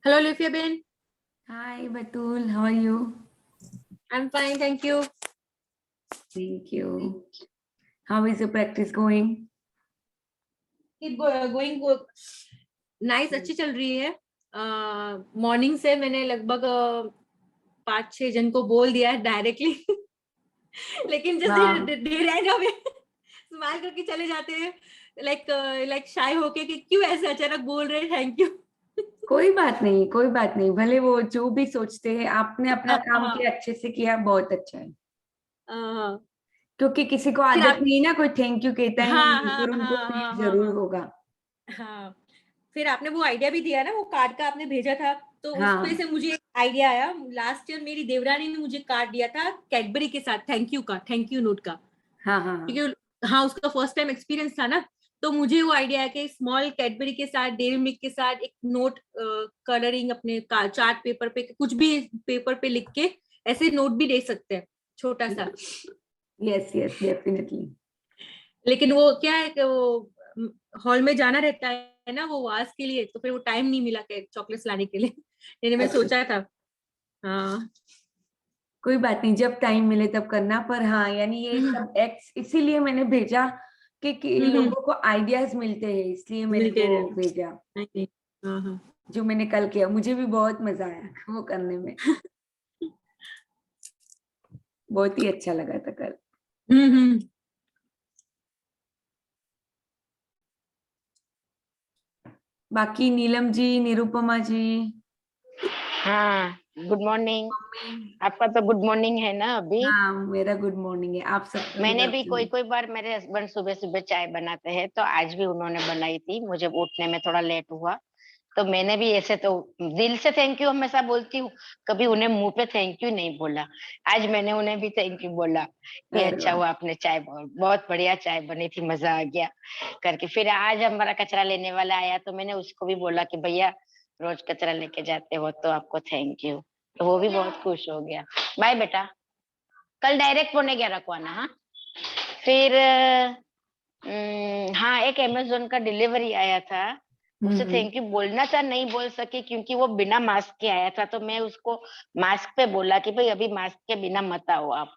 Hello, Lufia Ben. Hi, Batul. How are you? I'm fine, thank you. Thank you. How is your practice going? Going good. Nice, अच्छी चल रही है. Morning से मैंने लगभग 5-6 जन को बोल दिया है डायरेक्टली. लेकिन जैसे देर है ना, स्माइल करके चले जाते हैं, लाइक शाय होके कि क्यों ऐसे अचानक बोल रहे हैं थैंक यू. कोई बात नहीं, कोई बात नहीं. भले वो जो भी सोचते हैं, आपने अपना काम किया, अच्छे से किया, बहुत अच्छा है. क्योंकि किसी को फिर आदत आप नहीं ना, कोई थैंक यू कहता ही हाँ नहीं, हाँ पर उनको हाँ हाँ फील हाँ जरूर हाँ होगा. हाँ. फिर आपने वो आइडिया भी दिया ना, वो कार्ड का आपने भेजा था, तो उसमें से हाँ मुझे एक आइडिया आया. लास्ट ईयर मेरी देवरानी ने मुझे कार्ड दिया था कैडबरी के साथ, थैंक यू नोट का. हाँ हाँ हाँ. क्योंकि हाँ, उसका फर्स्ट टाइम एक्सपीरियंस था ना, तो मुझे वो आइडिया है कि स्मॉल कैडबरी के साथ, डेयरी मिल्क के साथ एक नोट कलरिंग अपने चार्ट पेपर पे, कुछ भी पेपर पे लिख के ऐसे नोट भी दे सकते हैं, छोटा सा. Yes yes, definitely. लेकिन वो क्या है कि वो हॉल में जाना रहता है ना, वो वास के लिए, तो फिर वो टाइम नहीं मिला के चॉकलेट्स लाने के लिए. मैंने मैं अच्छा, सोचा था. हाँ. कोई बात नहीं, जब टाइम मिले तब करना. पर हाँ, यानी ये सब एक्स इसीलिए मैंने भेजा कि लोगों को आइडियाज मिलते हैं, इसलिए मैंने मिलते वो रहे. भेजा. नहीं नहीं. हाँ हाँ. जो मैंने कल किया, मुझे भी बहुत मजा आया वो करने में. बहुत ही अच्छा लगा था कल. हम्म. बाकी नीलम जी, निरुपमा जी. हाँ, गुड मॉर्निंग. आपका तो गुड मॉर्निंग है ना अभी. हाँ, मेरा गुड मॉर्निंग है. आप सबका गुड मैंने भी कोई आफ्टरनून. कोई बार मेरे हस्बैंड सुबह सुबह चाय बनाते हैं, तो आज भी उन्होंने बनाई थी. मुझे उठने में थोड़ा लेट हुआ, तो मैंने भी ऐसे तो दिल से थैंक यू हमेशा बोलती हूँ, कभी उन्हें मुंह पे थैंक यू नहीं बोला. आज मैंने उन्हें भी थैंक यू बोला कि अरे अच्छा वाह. हुआ आपने चाय, बहुत बढ़िया चाय बनी थी, मजा आ गया करके. फिर आज हमारा कचरा लेने वाला आया, तो मैंने उसको भी बोला कि भैया रोज कचरा लेके जाते हो तो आपको थैंक यू. तो वो भी बहुत खुश हो गया. बाय बेटा, कल डायरेक्ट 11:15 को आना. हाँ. फिर हाँ, एक अमेज़न का डिलीवरी आया था, उसे हम्म. थैंक यू बोलना था, नहीं बोल सके क्योंकि वो बिना मास्क के आया था. तो मैं उसको मास्क पे बोला कि भाई अभी मास्क के बिना मत आओ आप,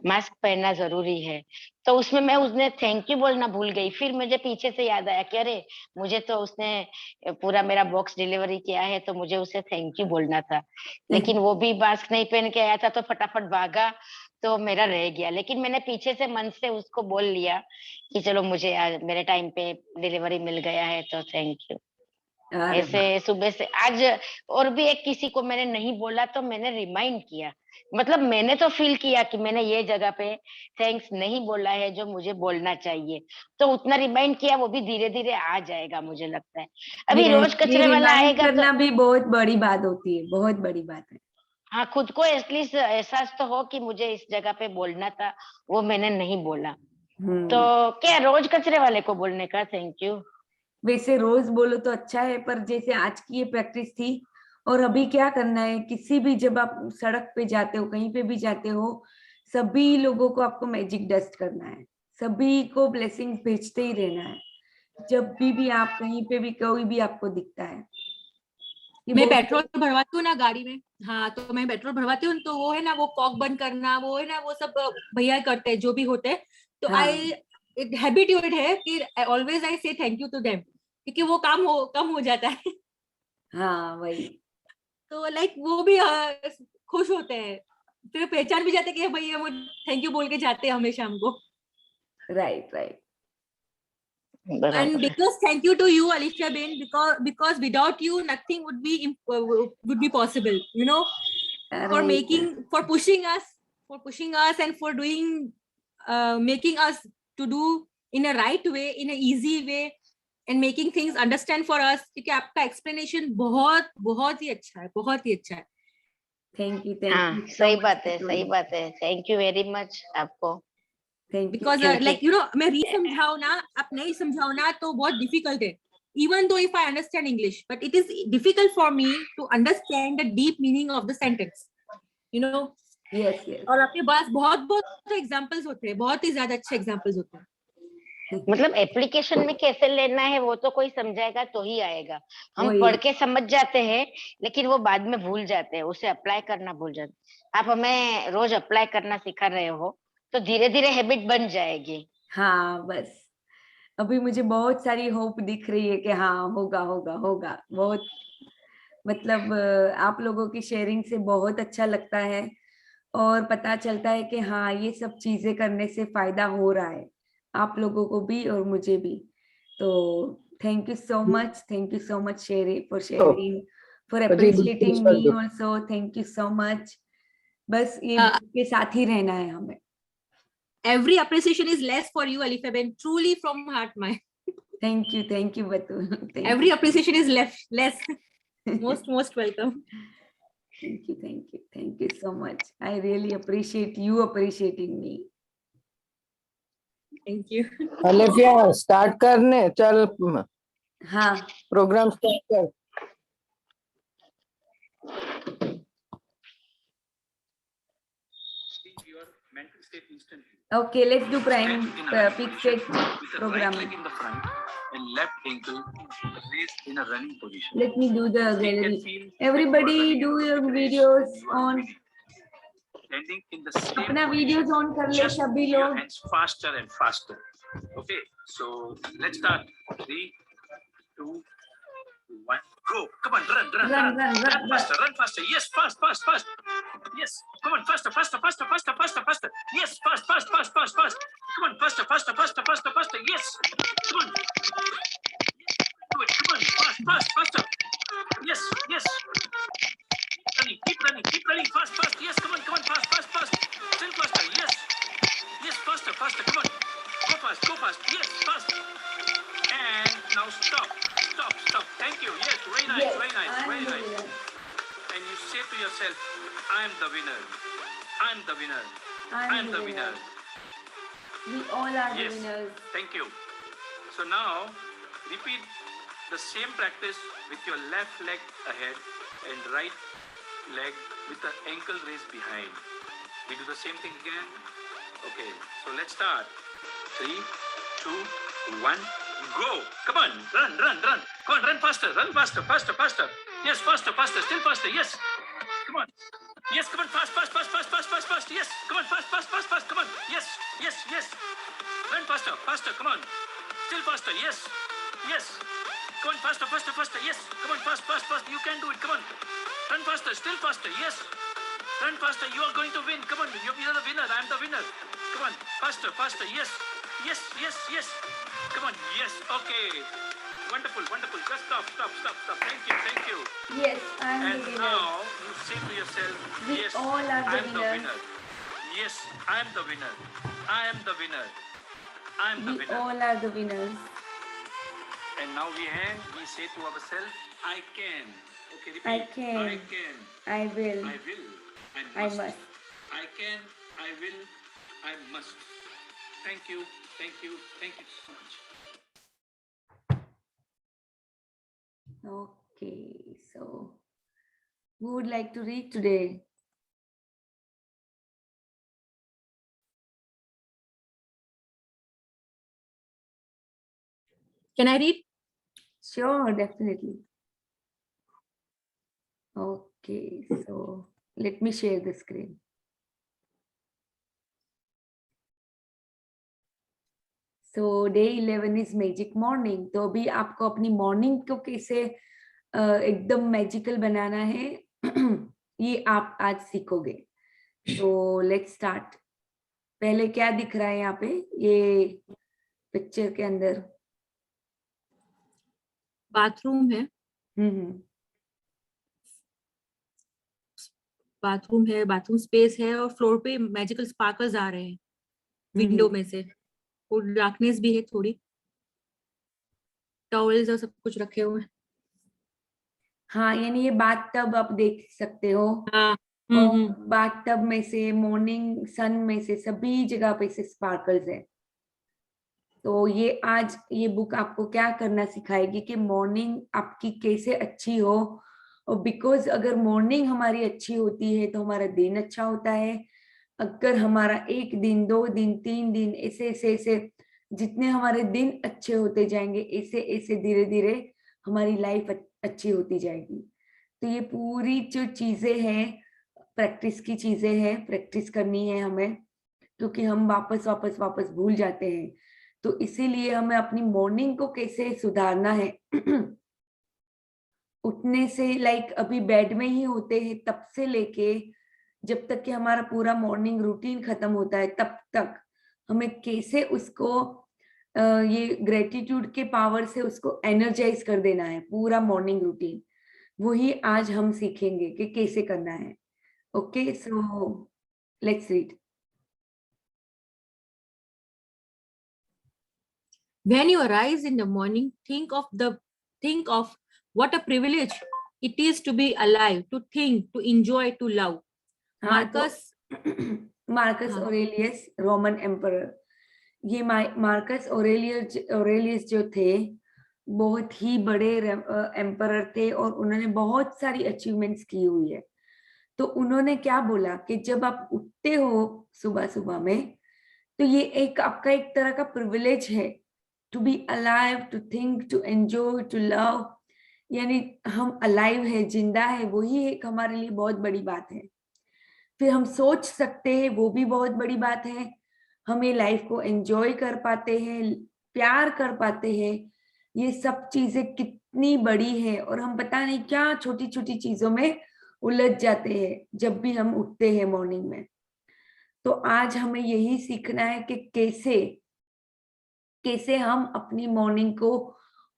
मास्क पहनना जरूरी है. तो उसमें मैं उसने थैंक यू बोलना भूल गई. फिर मुझे पीछे से याद आया कि अरे, मुझे तो उसने पूरा मेरा बॉक्स डिलीवरी किया है, तो मुझे उसे थैंक यू बोलना था. लेकिन वो भी मास्क नहीं पहन के आया था, तो फटाफट भागा, तो मेरा रह गया. लेकिन मैंने पीछे से मन से उसको बोल लिया कि चलो मुझे आज मेरे टाइम पे डिलीवरी मिल गया है, तो थैंक यू. अरे ऐसे वाह. सुबह से आज. और भी एक किसी को मैंने नहीं बोला, तो मैंने रिमाइंड किया. मतलब मैंने तो फील किया कि मैंने ये जगह पे थैंक्स नहीं बोला है जो मुझे बोलना चाहिए, तो उतना रिमाइंड किया. वो भी धीरे धीरे आ जाएगा मुझे लगता है. अभी यस, रोज ये कचरे वाला रिमाइंड आएगा तो करना भी बहुत बड़ी बात होती है, बहुत बड़ी बात है. हाँ, खुद को एटलीस्ट एहसास तो हो कि मुझे इस जगह पे बोलना था, वो मैंने नहीं बोला. तो हम्म. क्या रोज कचरे वाले को बोलने का थैंक यू. वैसे रोज बोलो तो अच्छा है, पर जैसे आज की ये प्रैक्टिस थी, और अभी क्या करना है, किसी भी जब आप सड़क पे जाते हो, कहीं पे भी जाते हो, सभी लोगों को आपको मैजिक डस्ट करना है. सभी को ब्लेसिंग्स भेजते ही रहना है. जब भी आप कहीं पे भी, कोई भी आपको दिखता है, ये मैं पेट्रोल बहुत. भरवाती हूँ ना गाड़ी में. हाँ, तो मैं पेट्रोल भरवाती हूँ, तो वो है ना, वो कॉक बंद करना, वो है ना, वो सब भैया करते हैं जो भी होते हैं. तो हाँ एक हैबिट्यूड है कि ऑलवेज आई से थैंक यू टू देम, क्योंकि वो काम कम हो जाता है. हाँ, वही. तो लाइक वो भी खुश होते हैं, फिर पहचान भी जाते हैं कि भैया वो थैंक यू बोल के जाते हैं हमेशा हमको. Right right. And बराबर है. because thank you to you, Alicia Ben, because without you nothing would be possible, you know, for right. making, for pushing us and for doing, making us to do in a right way, in a easy way, and making things understand for us. क्योंकि आपका explanation बहुत बहुत ही अच्छा है, बहुत ही अच्छा है. Thank you हाँ, सो सही बात है, मच. सही बात है. थैंक यू वेरी मच आपको. Thank you. Because क्योंकि like you know, मैं री समझाओ ना, आप नहीं समझाओ ना, तो बहुत difficult है. Even though if I understand English, but it is difficult for me to understand the deep meaning of the sentence, you know. Yes yes. और आपके पास बहुत बहुत एग्जांपल्स होते हैं, बहुत ही ज्यादा अच्छे एग्जांपल्स होते हैं. मतलब एप्लीकेशन में कैसे लेना है वो तो कोई समझाएगा तो ही आएगा। हम वही। पढ़ के समझ जाते हैं लेकिन वो बाद में भूल जाते हैं, उसे अप्लाई करना भूल जाते हैं। आप हमें रोज अप्लाई करना सिखा रहे हो तो धीरे धीरे हैबिट बन जाएगी। हाँ बस अभी मुझे बहुत सारी होप दिख रही है कि हाँ होगा होगा होगा। बहुत मतलब आप लोगों की शेयरिंग से बहुत अच्छा लगता है और पता चलता है कि हाँ ये सब चीजें करने से फायदा हो रहा है आप लोगों को भी और मुझे भी। तो thank you so much sharing for appreciating me also. Thank you so much. बस ये Uh, बुक के साथ ही रहना है हमें। every appreciation is less for you, Alifaben. Truly from heart, my. Thank you Batool. Every appreciation is less. Most welcome. Thank you so much. I really appreciate you appreciating me. Thank you. Alefiya start करने चल हाँ program start कर। okay, let's do prime peak state program. In the front and left ankle raised in a running position. Let me do the You can gallery. feel Everybody running do with your raise. videos You are on. winning. Standing in the same अपना position. videos on कर ले Just सभी move your लोग। hands faster and faster. Okay, so let's start. 3, 2, 1, go. Come on, run faster, run faster. Yes, fast. Yes, come on, faster. Yes, fast. Come on, faster. Yes, come on. Do it. Come on, fast, faster. Yes. Keep running, fast. Yes, come on, fast. Still faster. Yes, faster. Come on, go fast. Yes, fast. And now stop. Thank you. Yes, very nice. And you say to yourself, I am the winner. We all are the Yes. winners. Thank you. So now repeat the same practice with your left leg ahead and right leg with the ankle raised behind. We do the same thing again. Okay, so let's start. 3, 2, 1, go. Come on, run. Come on, run faster. Yes, faster, still faster. Yes. Come on. Yes, come on, fast. Yes, come on, fast. Come on. Yes. Run faster. Come on. Still faster. Yes. Come on, faster. Yes. Come on, fast. You can do it. Come on. Run faster. Still faster. Yes. Run faster. You are going to win. Come on. You are the winner. I am the winner. Come on. Faster. Yes. Come on. Yes. Okay. Wonderful. Just stop. Thank you. Yes, I am And the winner. now you say to yourself, We yes, all are the I am the winners. winner. Yes, I am the winner. We all are the winners. And now we say to ourselves, I can. Okay, repeat. I can. I will. I will. I must. I can. I will. I must. Thank you so much. Okay, so who would like to read today? Can I read? Sure, definitely. Okay, so let me share the screen. So day 11 is magic morning. तो अभी आपको अपनी morning को कैसे एकदम magical बनाना है ये आप आज सीखोगे। तो लेट्स स्टार्ट। पहले क्या दिख रहा है यहाँ पे ये पिक्चर के अंदर? बाथरूम है। बाथरूम स्पेस है और फ्लोर पे मैजिकल स्पार्कल्स आ रहे हैं विंडो में से, और डार्कनेस भी है थोड़ी, टॉवल्स और सब कुछ रखे हुए हैं। हाँ, यानी ये बाथ टब आप देख सकते हो। हाँ। और बाथ टब में से, मॉर्निंग सन में से, सभी जगह पे से स्पार्कल्स है। तो ये आज ये बुक आपको क्या करना सिखाएगी कि मॉर्निंग आपकी कैसे अच्छी हो। और बिकॉज अगर मॉर्निंग हमारी अच्छी होती है तो हमारा दिन अच्छा होता है। अगर हमारा 1 दिन, 2 दिन, 3 दिन ऐसे जितने हमारे दिन अच्छे होते जाएंगे, ऐसे ऐसे धीरे धीरे हमारी लाइफ अच्छी होती जाएगी। तो ये पूरी जो चीजें हैं, प्रैक्टिस की चीजें हैं, प्रैक्टिस करनी है हमें, क्योंकि हम वापस वापस वापस भूल जाते हैं। तो इसीलिए हमें अपनी मॉर्निंग को कैसे सुधारना है उठने से, लाइक अभी बेड में ही होते हैं तब से लेके जब तक कि हमारा पूरा मॉर्निंग रूटीन खत्म होता है, तब तक हमें कैसे उसको ये ग्रेटिट्यूड के पावर से उसको एनर्जाइज कर देना है, पूरा मॉर्निंग रूटीन। वही आज हम सीखेंगे कि कैसे करना है। Okay, so let's read. When you arise in the morning, think of what a privilege it is to be alive, to think, to enjoy, to love. Marcus, Marcus हाँ, ऑरेलियस, रोमन एम्परर। ये Marcus Aurelius जो थे, बहुत ही बड़े emperor थे और उन्होंने बहुत सारी अचीवमेंट्स की हुई है। तो उन्होंने क्या बोला कि जब आप उठते हो सुबह सुबह में, तो ये एक आपका एक तरह का प्रिविलेज है, to be alive, to think, to enjoy, to love. यानी हम अलाइव है, जिंदा है, वही एक हमारे लिए बहुत बड़ी बात है। फिर हम सोच सकते हैं, वो भी बहुत बड़ी बात है। हमें लाइफ को एंजॉय कर पाते हैं, प्यार कर पाते हैं, ये सब चीजें कितनी बड़ी है। और हम पता नहीं क्या छोटी छोटी चीजों में उलझ जाते हैं जब भी हम उठते हैं मॉर्निंग में। तो आज हमें यही सीखना है कि कैसे कैसे हम अपनी मॉर्निंग को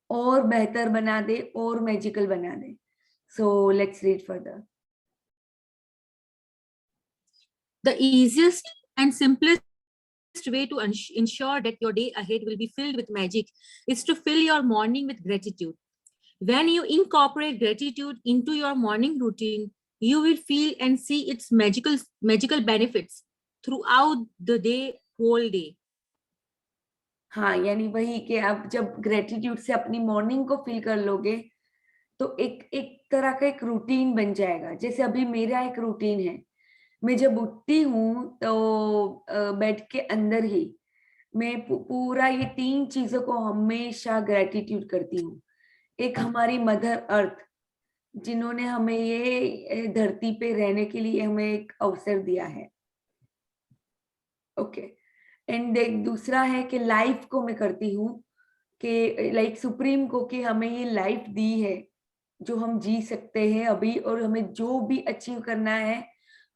और बेहतर बना दे और मैजिकल बना दे। So let's read further. the easiest and simplest way to ensure that your day ahead will be filled with magic is to fill your morning with gratitude. When you incorporate gratitude into your morning routine, you will feel and see its magical benefits throughout the whole day. हाँ, यानी वही कि आप जब gratitude से अपनी morning को feel कर लोगे, तो एक एक तरह का एक रूटीन बन जाएगा। जैसे अभी मेरा एक रूटीन है, मैं जब उठती हूँ तो बेड के अंदर ही मैं पूरा ये 3 चीजों को हमेशा ग्रेटिट्यूड करती हूँ। एक हमारी मदर अर्थ, जिन्होंने हमें ये धरती पे रहने के लिए हमें एक अवसर दिया है। ओके, एंड दूसरा है कि लाइफ को मैं करती हूँ कि लाइक सुप्रीम को, कि हमें ये लाइफ दी है जो हम जी सकते हैं अभी, और हमें जो भी अचीव करना है,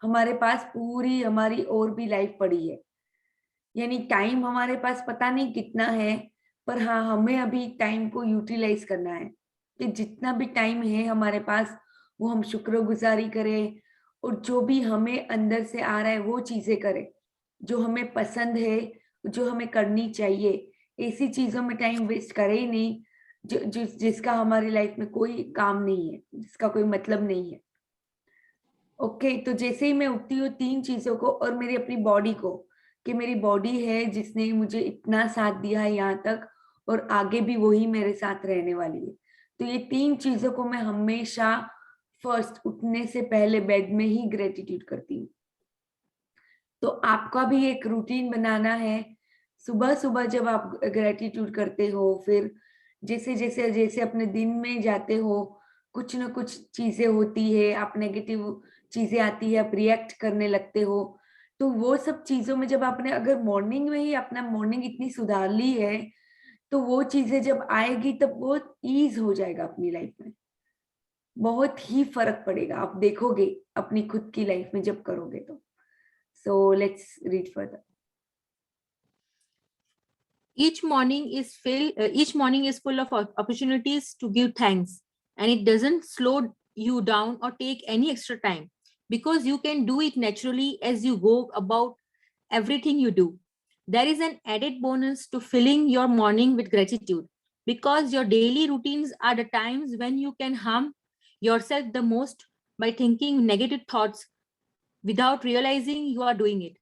हमारे पास पूरी हमारी और भी लाइफ पड़ी है। यानी टाइम हमारे पास पता नहीं कितना है, पर हाँ, हमें अभी टाइम को यूटिलाइज करना है कि जितना भी टाइम है हमारे पास, वो हम शुक्रगुजारी करें और जो भी हमें अंदर से आ रहा है वो चीजें करें जो हमें पसंद है, जो हमें करनी चाहिए। ऐसी चीजों में टाइम वेस्ट करें ही नहीं जिसका हमारी लाइफ में कोई काम नहीं है, जिसका कोई मतलब नहीं है। ओके, तो जैसे ही मैं उठती हूँ 3 चीजों को, और मेरी अपनी बॉडी को, कि मेरी बॉडी है जिसने मुझे इतना साथ दिया है यहाँ तक, और आगे भी वही मेरे साथ रहने वाली है। तो ये 3 चीजों को मैं हमेशा फर्स्ट उठने से पहले बेड में ही ग्रेटिट्यूड करती हूँ। तो आपका भी एक रूटीन बनाना है। सुबह सुबह जब आप ग्रेटिट्यूड करते हो, फिर जैसे जैसे जैसे अपने दिन में जाते हो, कुछ ना कुछ चीजें होती है, आप नेगेटिव चीजें आती है, आप रिएक्ट करने लगते हो। तो वो सब चीजों में जब आपने अगर मॉर्निंग में ही अपना मॉर्निंग इतनी सुधार ली है, तो वो चीजें जब आएगी तब बहुत ईज हो जाएगा अपनी लाइफ में, बहुत ही फर्क पड़ेगा, आप देखोगे अपनी खुद की लाइफ में जब करोगे तो। So let's read further. Each morning is full of opportunities to give thanks, and it doesn't slow you down or take any extra time, because you can do it naturally as you go about everything you do. There is an added bonus to filling your morning with gratitude, because your daily routines are the times when you can harm yourself the most by thinking negative thoughts without realizing you are doing it.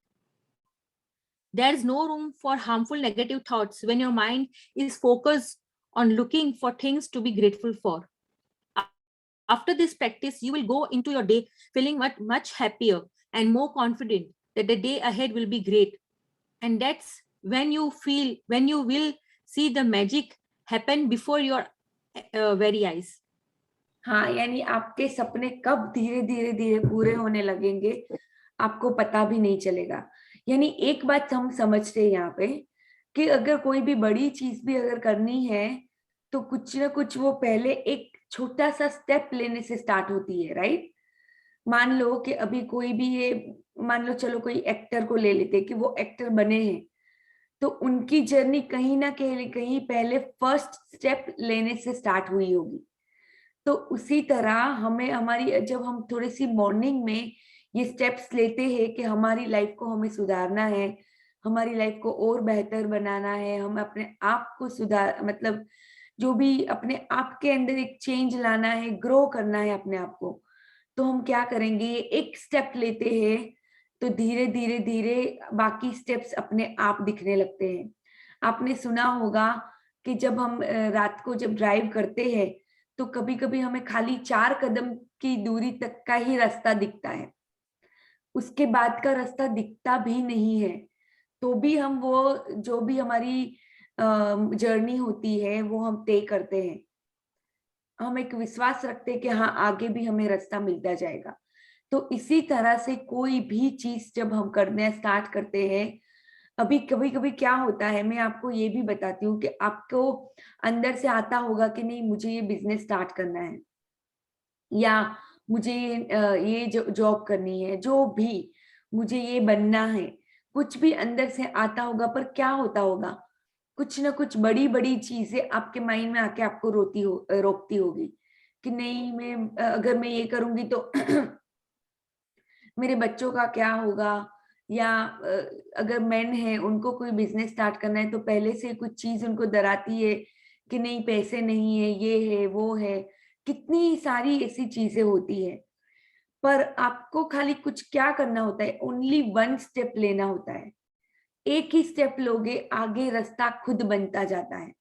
There is no room for harmful negative thoughts when your mind is focused on looking for things to be grateful for. After this practice, you will go into your day feeling much happier and more confident that the day ahead will be great. And that's when you will see the magic happen before your very eyes. हाँ, यानी आपके सपने कब धीरे धीरे धीरे पूरे होने लगेंगे आपको पता भी नहीं चलेगा। यानी एक बात हम समझते हैं यहाँ पे कि अगर कोई भी बड़ी चीज भी अगर करनी है तो कुछ ना कुछ वो पहले एक छोटा सा स्टेप लेने से स्टार्ट होती है, राइट। मान लो कि अभी कोई भी ये, मान लो चलो कोई एक्टर को ले लेते कि वो एक्टर बने हैं, तो उनकी जर्नी कहीं ना कहीं पहले फर्स्ट स्टेप लेने से स्टार्ट हुई होगी। तो उसी तरह हमें हमारी, जब हम थोड़ी सी मॉर्निंग में ये स्टेप्स लेते हैं कि हमारी लाइफ को हमें सुधारना है, हमारी लाइफ को और बेहतर बनाना है, हम अपने आप को सुधार, मतलब जो भी अपने आप के अंदर एक चेंज लाना है, ग्रो करना है अपने आप को, तो हम क्या करेंगे, एक स्टेप लेते हैं तो धीरे धीरे धीरे बाकी स्टेप्स अपने आप दिखने लगते हैं। आपने सुना होगा कि जब हम रात को जब ड्राइव करते हैं तो कभी कभी हमें खाली 4 कदम की दूरी तक का ही रास्ता दिखता है, उसके बाद का रास्ता दिखता भी नहीं है, तो भी हम वो जो भी हमारी जर्नी होती है वो हम तय करते हैं। हम एक विश्वास रखते हैं कि हाँ आगे भी हमें रास्ता मिलता जाएगा। तो इसी तरह से कोई भी चीज जब हम करने स्टार्ट करते हैं, अभी कभी कभी क्या होता है, मैं आपको ये भी बताती हूँ कि आपको अंदर से आता होगा कि नहीं मुझे ये बिजनेस स्टार्ट करना है या मुझे ये जॉब करनी है, जो भी मुझे ये बनना है, कुछ भी अंदर से आता होगा, पर क्या होता होगा, कुछ ना कुछ बड़ी बड़ी चीजें आपके माइंड में आके आपको रोकती होगी कि नहीं मैं अगर मैं ये करूंगी तो मेरे बच्चों का क्या होगा, या अगर मैन है उनको कोई बिजनेस स्टार्ट करना है तो पहले से कुछ चीज उनको डराती है कि नहीं पैसे नहीं है, ये है वो है, कितनी सारी ऐसी चीजें होती है। पर आपको खाली कुछ क्या करना होता है, ओनली 1 स्टेप लेना होता है। एक ही स्टेप लोगे, आगे रास्ता खुद बनता जाता है।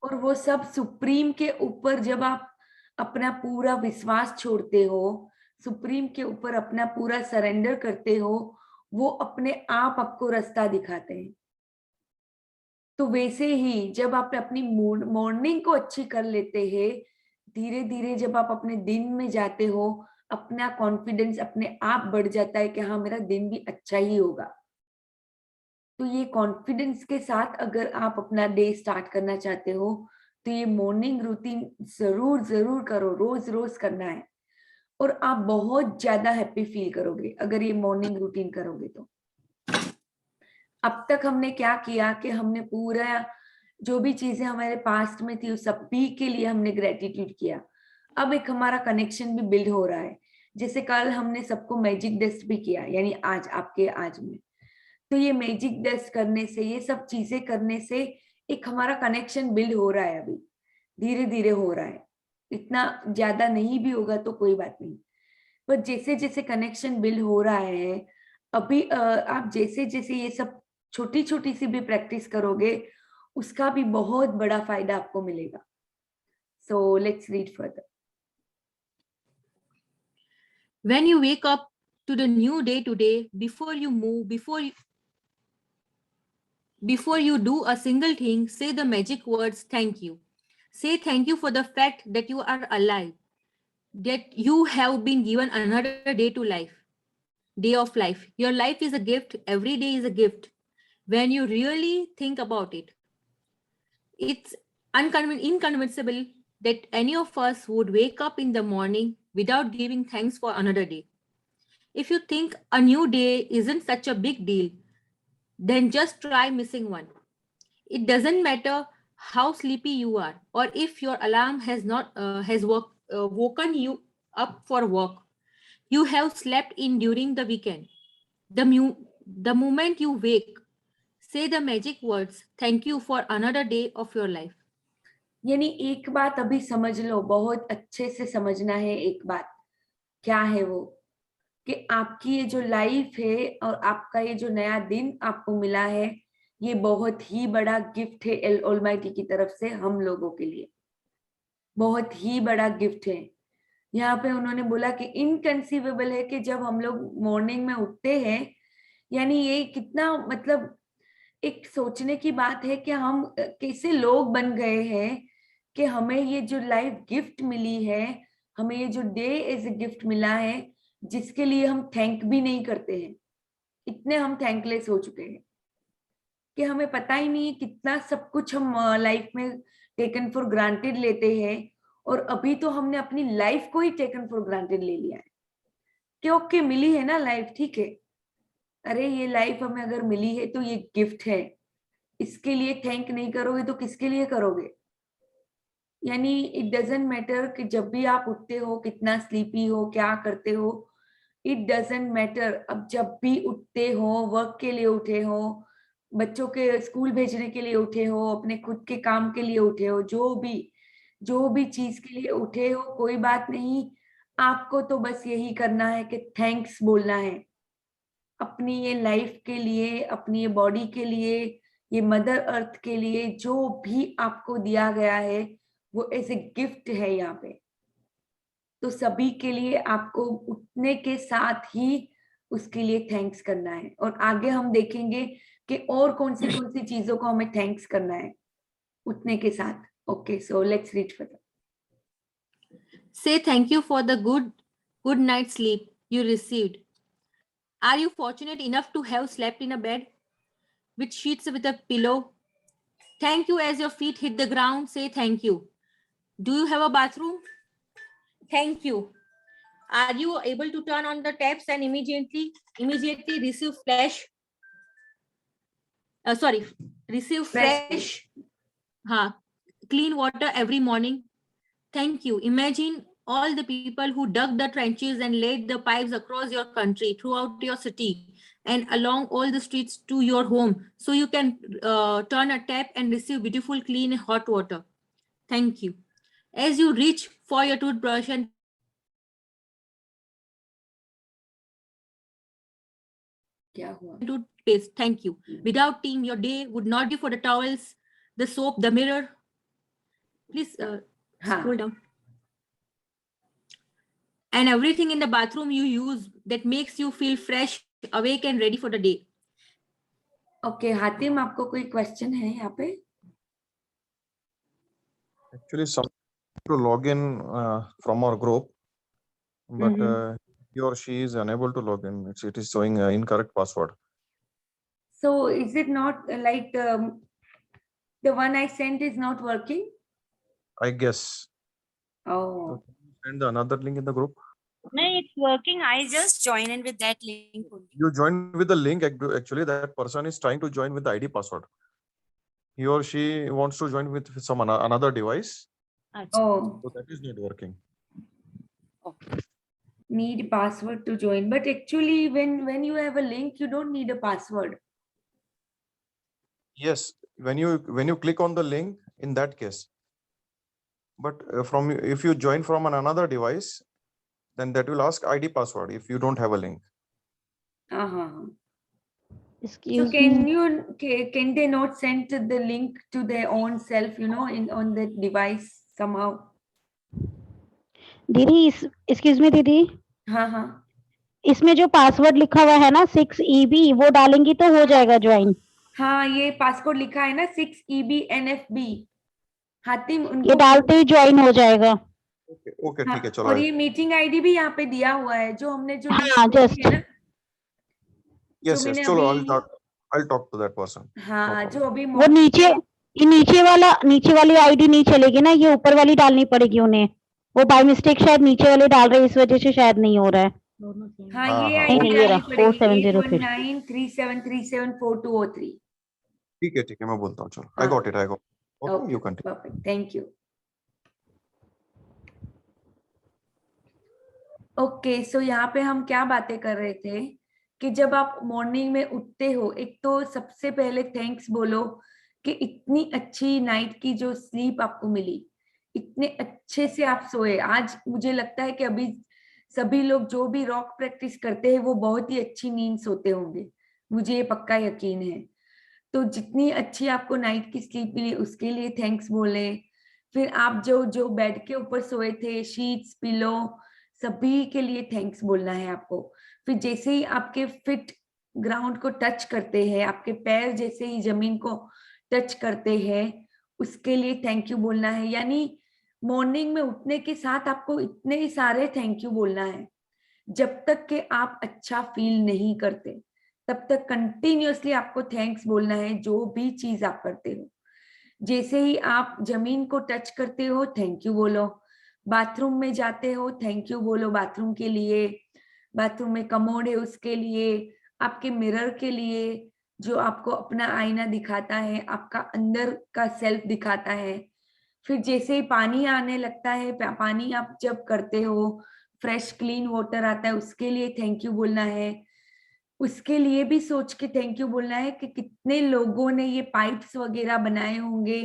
और वो सब सुप्रीम के ऊपर जब आप अपना पूरा विश्वास छोड़ते हो, सुप्रीम के ऊपर अपना पूरा सरेंडर करते हो, वो अपने आप आपको रास्ता दिखाते हैं। तो वैसे ही जब आप अपनी मॉर्निंग को अच्छी कर लेते हैं, धीरे धीरे जब आप अपने दिन में जाते हो, अपना कॉन्फिडेंस अपने आप बढ़ जाता है कि हाँ मेरा दिन भी अच्छा ही होगा। तो ये कॉन्फिडेंस के साथ अगर आप अपना डे स्टार्ट करना चाहते हो तो ये मॉर्निंग रूटीन जरूर जरूर करो, रोज रोज करना है, और आप बहुत ज्यादा हैप्पी फील करोगे अगर ये मॉर्निंग रूटीन करोगे तो। अब तक हमने क्या किया कि हमने पूरा जो भी चीजें हमारे पास्ट में थी उस सभी के लिए हमने ग्रेटिट्यूड किया। अब एक हमारा कनेक्शन भी बिल्ड हो रहा है, जैसे कल हमने सबको मैजिक डस्ट भी किया, यानी आज आपके आज में, तो ये मैजिक डस्ट करने से, ये सब चीजें करने से एक हमारा कनेक्शन बिल्ड हो रहा है, अभी धीरे धीरे हो रहा है, इतना ज्यादा नहीं भी होगा तो कोई बात नहीं, पर जैसे जैसे कनेक्शन बिल्ड हो रहा है अभी आप जैसे जैसे ये सब छोटी छोटी सी भी प्रैक्टिस करोगे उसका भी बहुत बड़ा फायदा आपको मिलेगा। सो let's read further. When you wake up to the new day today, before you move, before you do a single thing, say the magic words thank you. Say thank you for the fact that you are alive, that you have been given another day to life, day of life. Your life is a gift. Every day is a gift. When you really think about it, it's inconceivable that any of us would wake up in the morning without giving thanks for another day. If you think a new day isn't such a big deal, then just try missing one. It doesn't matter how sleepy you are or if your alarm has not woken you up for work. You have slept in during the weekend. The moment you wake, say the magic words, thank you for another day of your life. यानी एक बात अभी समझ लो, बहुत अच्छे से समझना है एक बात, क्या है वो, कि आपकी ये जो लाइफ है और आपका ये जो नया दिन आपको मिला है, ये बहुत ही बड़ा गिफ्ट है ऑलमाइटी की तरफ से हम लोगों के लिए, बहुत ही बड़ा गिफ्ट है। यहाँ पे उन्होंने बोला कि इनकंसीवेबल है कि जब हम लोग मॉर्निंग में उठते हैं, यानी ये कितना मतलब एक सोचने की बात है कि हम कैसे लोग बन गए हैं कि हमें ये जो लाइफ गिफ्ट मिली है, हमें ये जो डे एज ए गिफ्ट मिला है, जिसके लिए हम थैंक भी नहीं करते हैं। इतने हम थैंकलेस हो चुके हैं कि हमें पता ही नहीं कितना सब कुछ हम लाइफ में टेकन फॉर ग्रांटेड लेते हैं। और अभी तो हमने अपनी लाइफ को ही टेकन फॉर ग्रांटेड ले लिया है कि ओके मिली है ना लाइफ, ठीक है, अरे ये लाइफ हमें अगर मिली है तो ये गिफ्ट है, इसके लिए थैंक नहीं करोगे तो किसके लिए करोगे। यानी इट डजेंट मैटर कि जब भी आप उठते हो, कितना स्लीपी हो, क्या करते हो, इट डजेंट मैटर। अब जब भी उठते हो, वर्क के लिए उठे हो, बच्चों के स्कूल भेजने के लिए उठे हो, अपने खुद के काम के लिए उठे हो, जो भी चीज के लिए उठे हो, कोई बात नहीं, आपको तो बस यही करना है कि थैंक्स बोलना है अपनी ये लाइफ के लिए, अपनी ये बॉडी के लिए, ये मदर अर्थ के लिए, जो भी आपको दिया गया है वो एज ए गिफ्ट है यहाँ पे। तो सभी के लिए आपको उठने के साथ ही उसके लिए थैंक्स करना है। और आगे हम देखेंगे कि और कौन सी चीजों को हमें थैंक्स करना है उठने के साथ। Okay, so let's read further. Say thank you for the good night sleep you received. Are you fortunate enough to have slept in a bed with sheets with a pillow? Thank you as your feet hit the ground. Say thank you. Do you have a bathroom? Thank you. Are you able to turn on the taps and immediately receive fresh clean water every morning? Thank you. Imagine all the people who dug the trenches and laid the pipes across your country, throughout your city, and along all the streets to your home, so you can turn a tap and receive beautiful, clean, hot water. Thank you. As you reach for your toothbrush and toothpaste, thank you. Without team, your day would not be for the towels, the soap, the mirror. Please scroll down. And everything in the bathroom you use that makes you feel fresh, awake and ready for the day. Okay, Hatim आपको कोई question है यहाँ पे? Actually, some to log in from our group, but he or she is unable to log in. It is showing incorrect password. So is it not like the one I sent is not working? I guess. Oh. Send another link in the group. No, it's working. I just join in with that link only. You join with the link. Actually, that person is trying to join with the ID password. He or she wants to join with some another device. Oh. So that is not working. Need password to join, but actually when you have a link you don't need a password. Yes, when you click on the link in that case, but if you join from another device, then that will ask ID password if you don't have a link. So can they not send the link to their own self, on the device somehow? दीदी excuse me दीदी, हाँ, इसमें जो password लिखा हुआ है ना 6EB, वो डालेंगी तो हो जाएगा ज्वाइन? हाँ, ये पासवर्ड लिखा है ना 6EBNFB, हातिम उनको ये डालते ही ज्वाइन हो जाएगा। ओके ठीक है, चलो। और ये मीटिंग आईडी भी यहाँ पे दिया हुआ है जो हमने जो हाँ, just yes, चलो, I'll talk to that person. हाँ, जो अभी वो नीचे वाली आईडी नहीं चलेगी ना, ये ऊपर वाली डालनी पड़ेगी उन्हें। वो बाय मिस्टेक शायद नीचे वाले डाल रहे हैं, इस वजह से शायद नहीं हो रहा है। हाँ, ये नहीं, ये रहा 470 9370423। ठीक है, मैं बोलता हूँ, चलो। I got it. Okay, you continue. Perfect, thank you. Okay, so यहाँ पे हम क्या बातें कर रहे थे कि जब आप मॉर्निंग में उठते हो, एक तो सबसे पहले थैंक्स बोलो कि इतनी अच्छी नाइट की जो स्लीप आपको मिली, इतने अच्छे से आप सोए। आज मुझे लगता है कि अभी सभी लोग जो भी रॉक प्रैक्टिस करते हैं वो बहुत ही अच्छी नींद सोते होंगे, मुझे ये पक्का यकीन है। तो जितनी अच्छी आपको नाइट की स्लीप मिली उसके लिए थैंक्स बोले। फिर आप जो बेड के ऊपर सोए थे, शीट्स, पिलो, सभी के लिए थैंक्स बोलना है आपको। फिर जैसे ही आपके फिट ग्राउंड को टच करते हैं, आपके पैर जैसे ही जमीन को टच करते हैं, उसके लिए थैंक यू बोलना है। यानी मॉर्निंग में उठने के साथ आपको इतने सारे थैंक यू बोलना है। जब तक कि आप अच्छा फील नहीं करते तब तक कंटिन्यूअसली आपको थैंक्स बोलना है, जो भी चीज आप करते हो। जैसे ही आप जमीन को टच करते हो, थैंक यू बोलो। बाथरूम में जाते हो, थैंक यू बोलो बाथरूम के लिए। बाथरूम में कमोड है उसके लिए, आपके मिरर के लिए, जो आपको अपना आईना दिखाता है, आपका अंदर का सेल्फ दिखाता है। फिर जैसे ही पानी आने लगता है, पानी आप जब करते हो, फ्रेश क्लीन वाटर आता है, उसके लिए थैंक यू बोलना है। उसके लिए भी सोच के थैंक यू बोलना है कि कितने लोगों ने ये पाइप्स वगैरह बनाए होंगे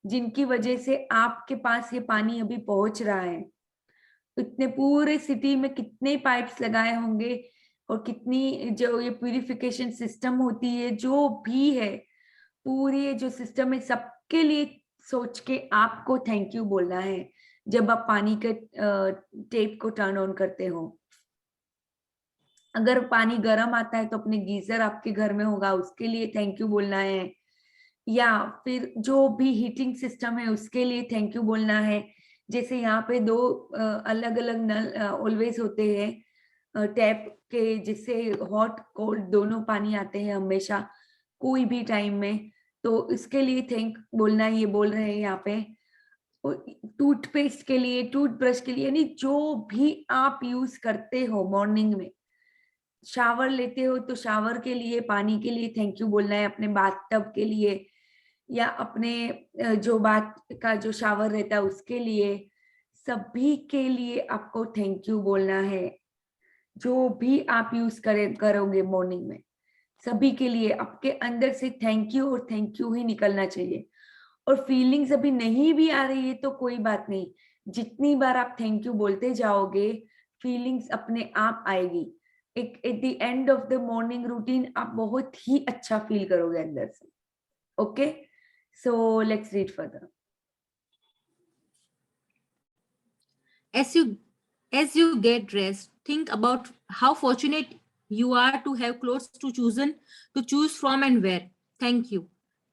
जिनकी वजह से आपके पास ये पानी अभी पहुंच रहा है। इतने पूरे सिटी में कितने पाइप्स लगाए होंगे, और कितनी जो ये प्यूरिफिकेशन सिस्टम होती है, जो भी है पूरी जो सिस्टम है, सबके लिए सोच के आपको थैंक यू बोलना है जब आप पानी के टेप को टर्न ऑन करते हो। अगर पानी गर्म आता है तो अपने गीजर आपके घर में होगा, उसके लिए थैंक यू बोलना है। या फिर जो भी हीटिंग सिस्टम है उसके लिए थैंक यू बोलना है। जैसे यहाँ पे दो अलग अलग नल ऑलवेज होते हैं टैप के, जिससे हॉट कोल्ड दोनों पानी आते हैं हमेशा, कोई भी टाइम में। तो इसके लिए थैंक बोलना, ये बोल रहे हैं यहाँ पे। टूथपेस्ट के लिए, टूथब्रश के लिए, यानी जो भी आप यूज करते हो मॉर्निंग में, शावर लेते हो तो शावर के लिए, पानी के लिए थैंक यू बोलना है। अपने बाथटब के लिए, या अपने जो बाथ का जो शावर रहता है उसके लिए, सभी के लिए आपको थैंक यू बोलना है। जो भी आप यूज करोगे मॉर्निंग में, सभी के लिए आपके अंदर से थैंक यू और थैंक यू ही निकलना चाहिए। और फीलिंग्स अभी नहीं भी आ रही है तो कोई बात नहीं, जितनी बार आप थैंक यू बोलते जाओगे फीलिंग्स अपने आप आएगी। एक at the end of the morning routine आप बहुत ही अच्छा फील करोगे अंदर से। Okay, so let's read further. As you get dressed, think about how fortunate you are to have clothes to choose from and wear. Thank you.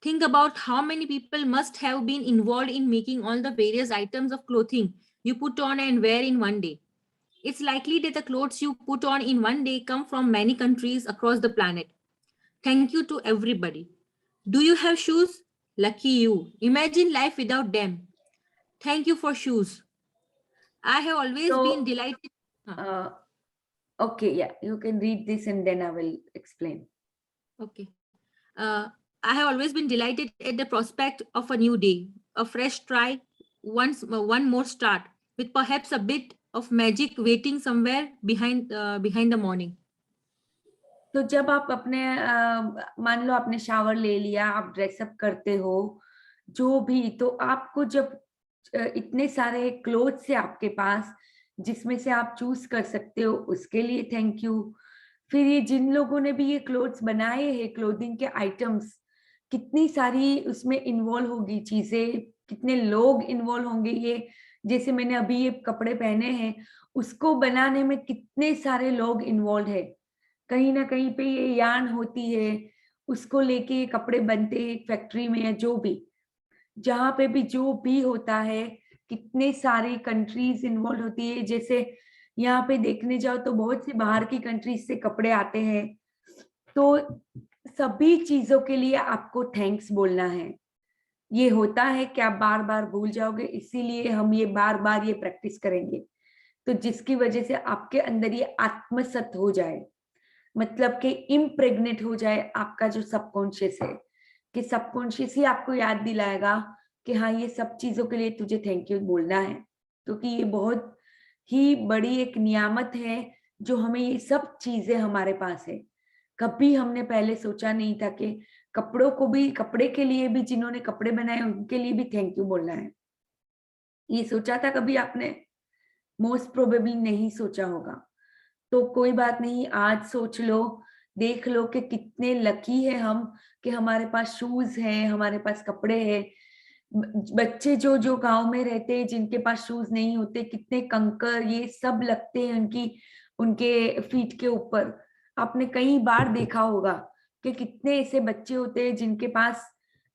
Think about how many people must have been involved in making all the various items of clothing you put on and wear in one day. It's likely that the clothes you put on in one day come from many countries across the planet. Thank you to everybody. Do you have shoes? Lucky you. Imagine life without them. Thank you for shoes. I have always been delighted. Okay, yeah, you can read this and then I will explain. Okay. I have always been delighted at the prospect of a new day, a fresh try, one more start, with perhaps a bit of magic waiting somewhere behind the morning. तो जब आप अपने मान लो आपने shower ले लिया, आप dress up करते हो, जो भी, तो आपको जब इतने सारे क्लोथ्स है आपके पास जिसमें से आप चूज कर सकते हो, उसके लिए थैंक यू। फिर ये जिन लोगों ने भी ये क्लोथ्स बनाए हैं, क्लोथिंग के आइटम्स, कितनी सारी उसमें इन्वॉल्व होगी चीजें, कितने लोग इन्वॉल्व होंगे। ये जैसे मैंने अभी ये कपड़े पहने हैं, उसको बनाने में कितने सारे लोग इन्वॉल्व है। कहीं ना कहीं पे ये यार्न होती है, उसको लेके ये कपड़े बनते हैं फैक्ट्री में, या जो भी, जहाँ पे भी जो भी होता है, कितने सारे कंट्रीज इन्वॉल्व होती है। जैसे यहाँ पे देखने जाओ तो बहुत सी बाहर की कंट्रीज से कपड़े आते हैं। तो सभी चीजों के लिए आपको थैंक्स बोलना है। ये होता है कि आप बार बार भूल जाओगे, इसीलिए हम ये बार बार ये प्रैक्टिस करेंगे, तो जिसकी वजह से आपके अंदर ये आत्मसत हो जाए, मतलब कि इम्प्रेग्नेट हो जाए आपका जो सबकॉन्शियस है, कि सबकॉन्शियस ही आपको याद दिलाएगा कि हाँ, ये सब चीजों के लिए तुझे थैंक यू बोलना है। क्योंकि ये बहुत ही बड़ी एक नियामत है जो हमें, ये सब चीजें हमारे पास है। कभी हमने पहले सोचा नहीं था कि कपड़ों को भी, कपड़े के लिए भी, जिन्होंने कपड़े बनाए उनके लिए भी थैंक यू बोलना है। ये सोचा था कभी आपने? मोस्ट प्रोबेबली नहीं सोचा होगा। तो कोई बात नहीं, आज सोच लो, देख लो कि कितने लकी है हम कि हमारे पास शूज हैं, हमारे पास कपड़े हैं। बच्चे जो जो गांव में रहते हैं, जिनके पास शूज नहीं होते, कितने कंकर ये सब लगते हैं उनके फीट के ऊपर। आपने कई बार देखा होगा कि कितने ऐसे बच्चे होते हैं जिनके पास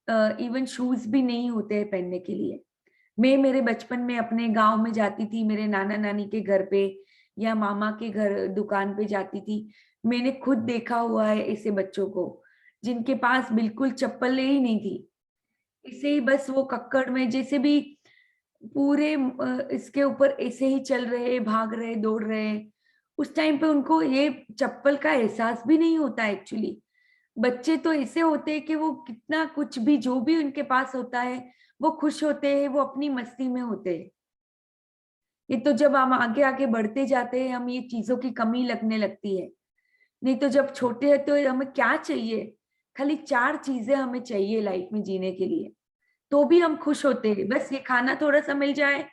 इवन शूज भी नहीं होते हैं पहनने के लिए। मैं मेरे बचपन में अपने गांव में जाती थी, मेरे नाना नानी के घर पे या मामा के घर दुकान पे जाती थी। मैंने खुद देखा हुआ है ऐसे बच्चों को जिनके पास बिल्कुल चप्पल ही नहीं थी, इसे ही बस वो कक्कड़ में जैसे भी पूरे इसके ऊपर ऐसे ही चल रहे, भाग रहे, दौड़ रहे। उस टाइम पे उनको ये चप्पल का एहसास भी नहीं होता एक्चुअली। बच्चे तो ऐसे होते हैं कि वो कितना कुछ भी जो भी उनके पास होता है वो खुश होते हैं, वो अपनी मस्ती में होते हैं। ये तो जब हम आगे आगे बढ़ते जाते हैं हम ये चीजों की कमी लगने लगती है। नहीं तो जब छोटे हैं तो हमें क्या चाहिए, खाली 4 चीजें हमें चाहिए लाइफ में जीने के लिए, तो भी हम खुश होते हैं। बस ये खाना थोड़ा सा मिल जाए,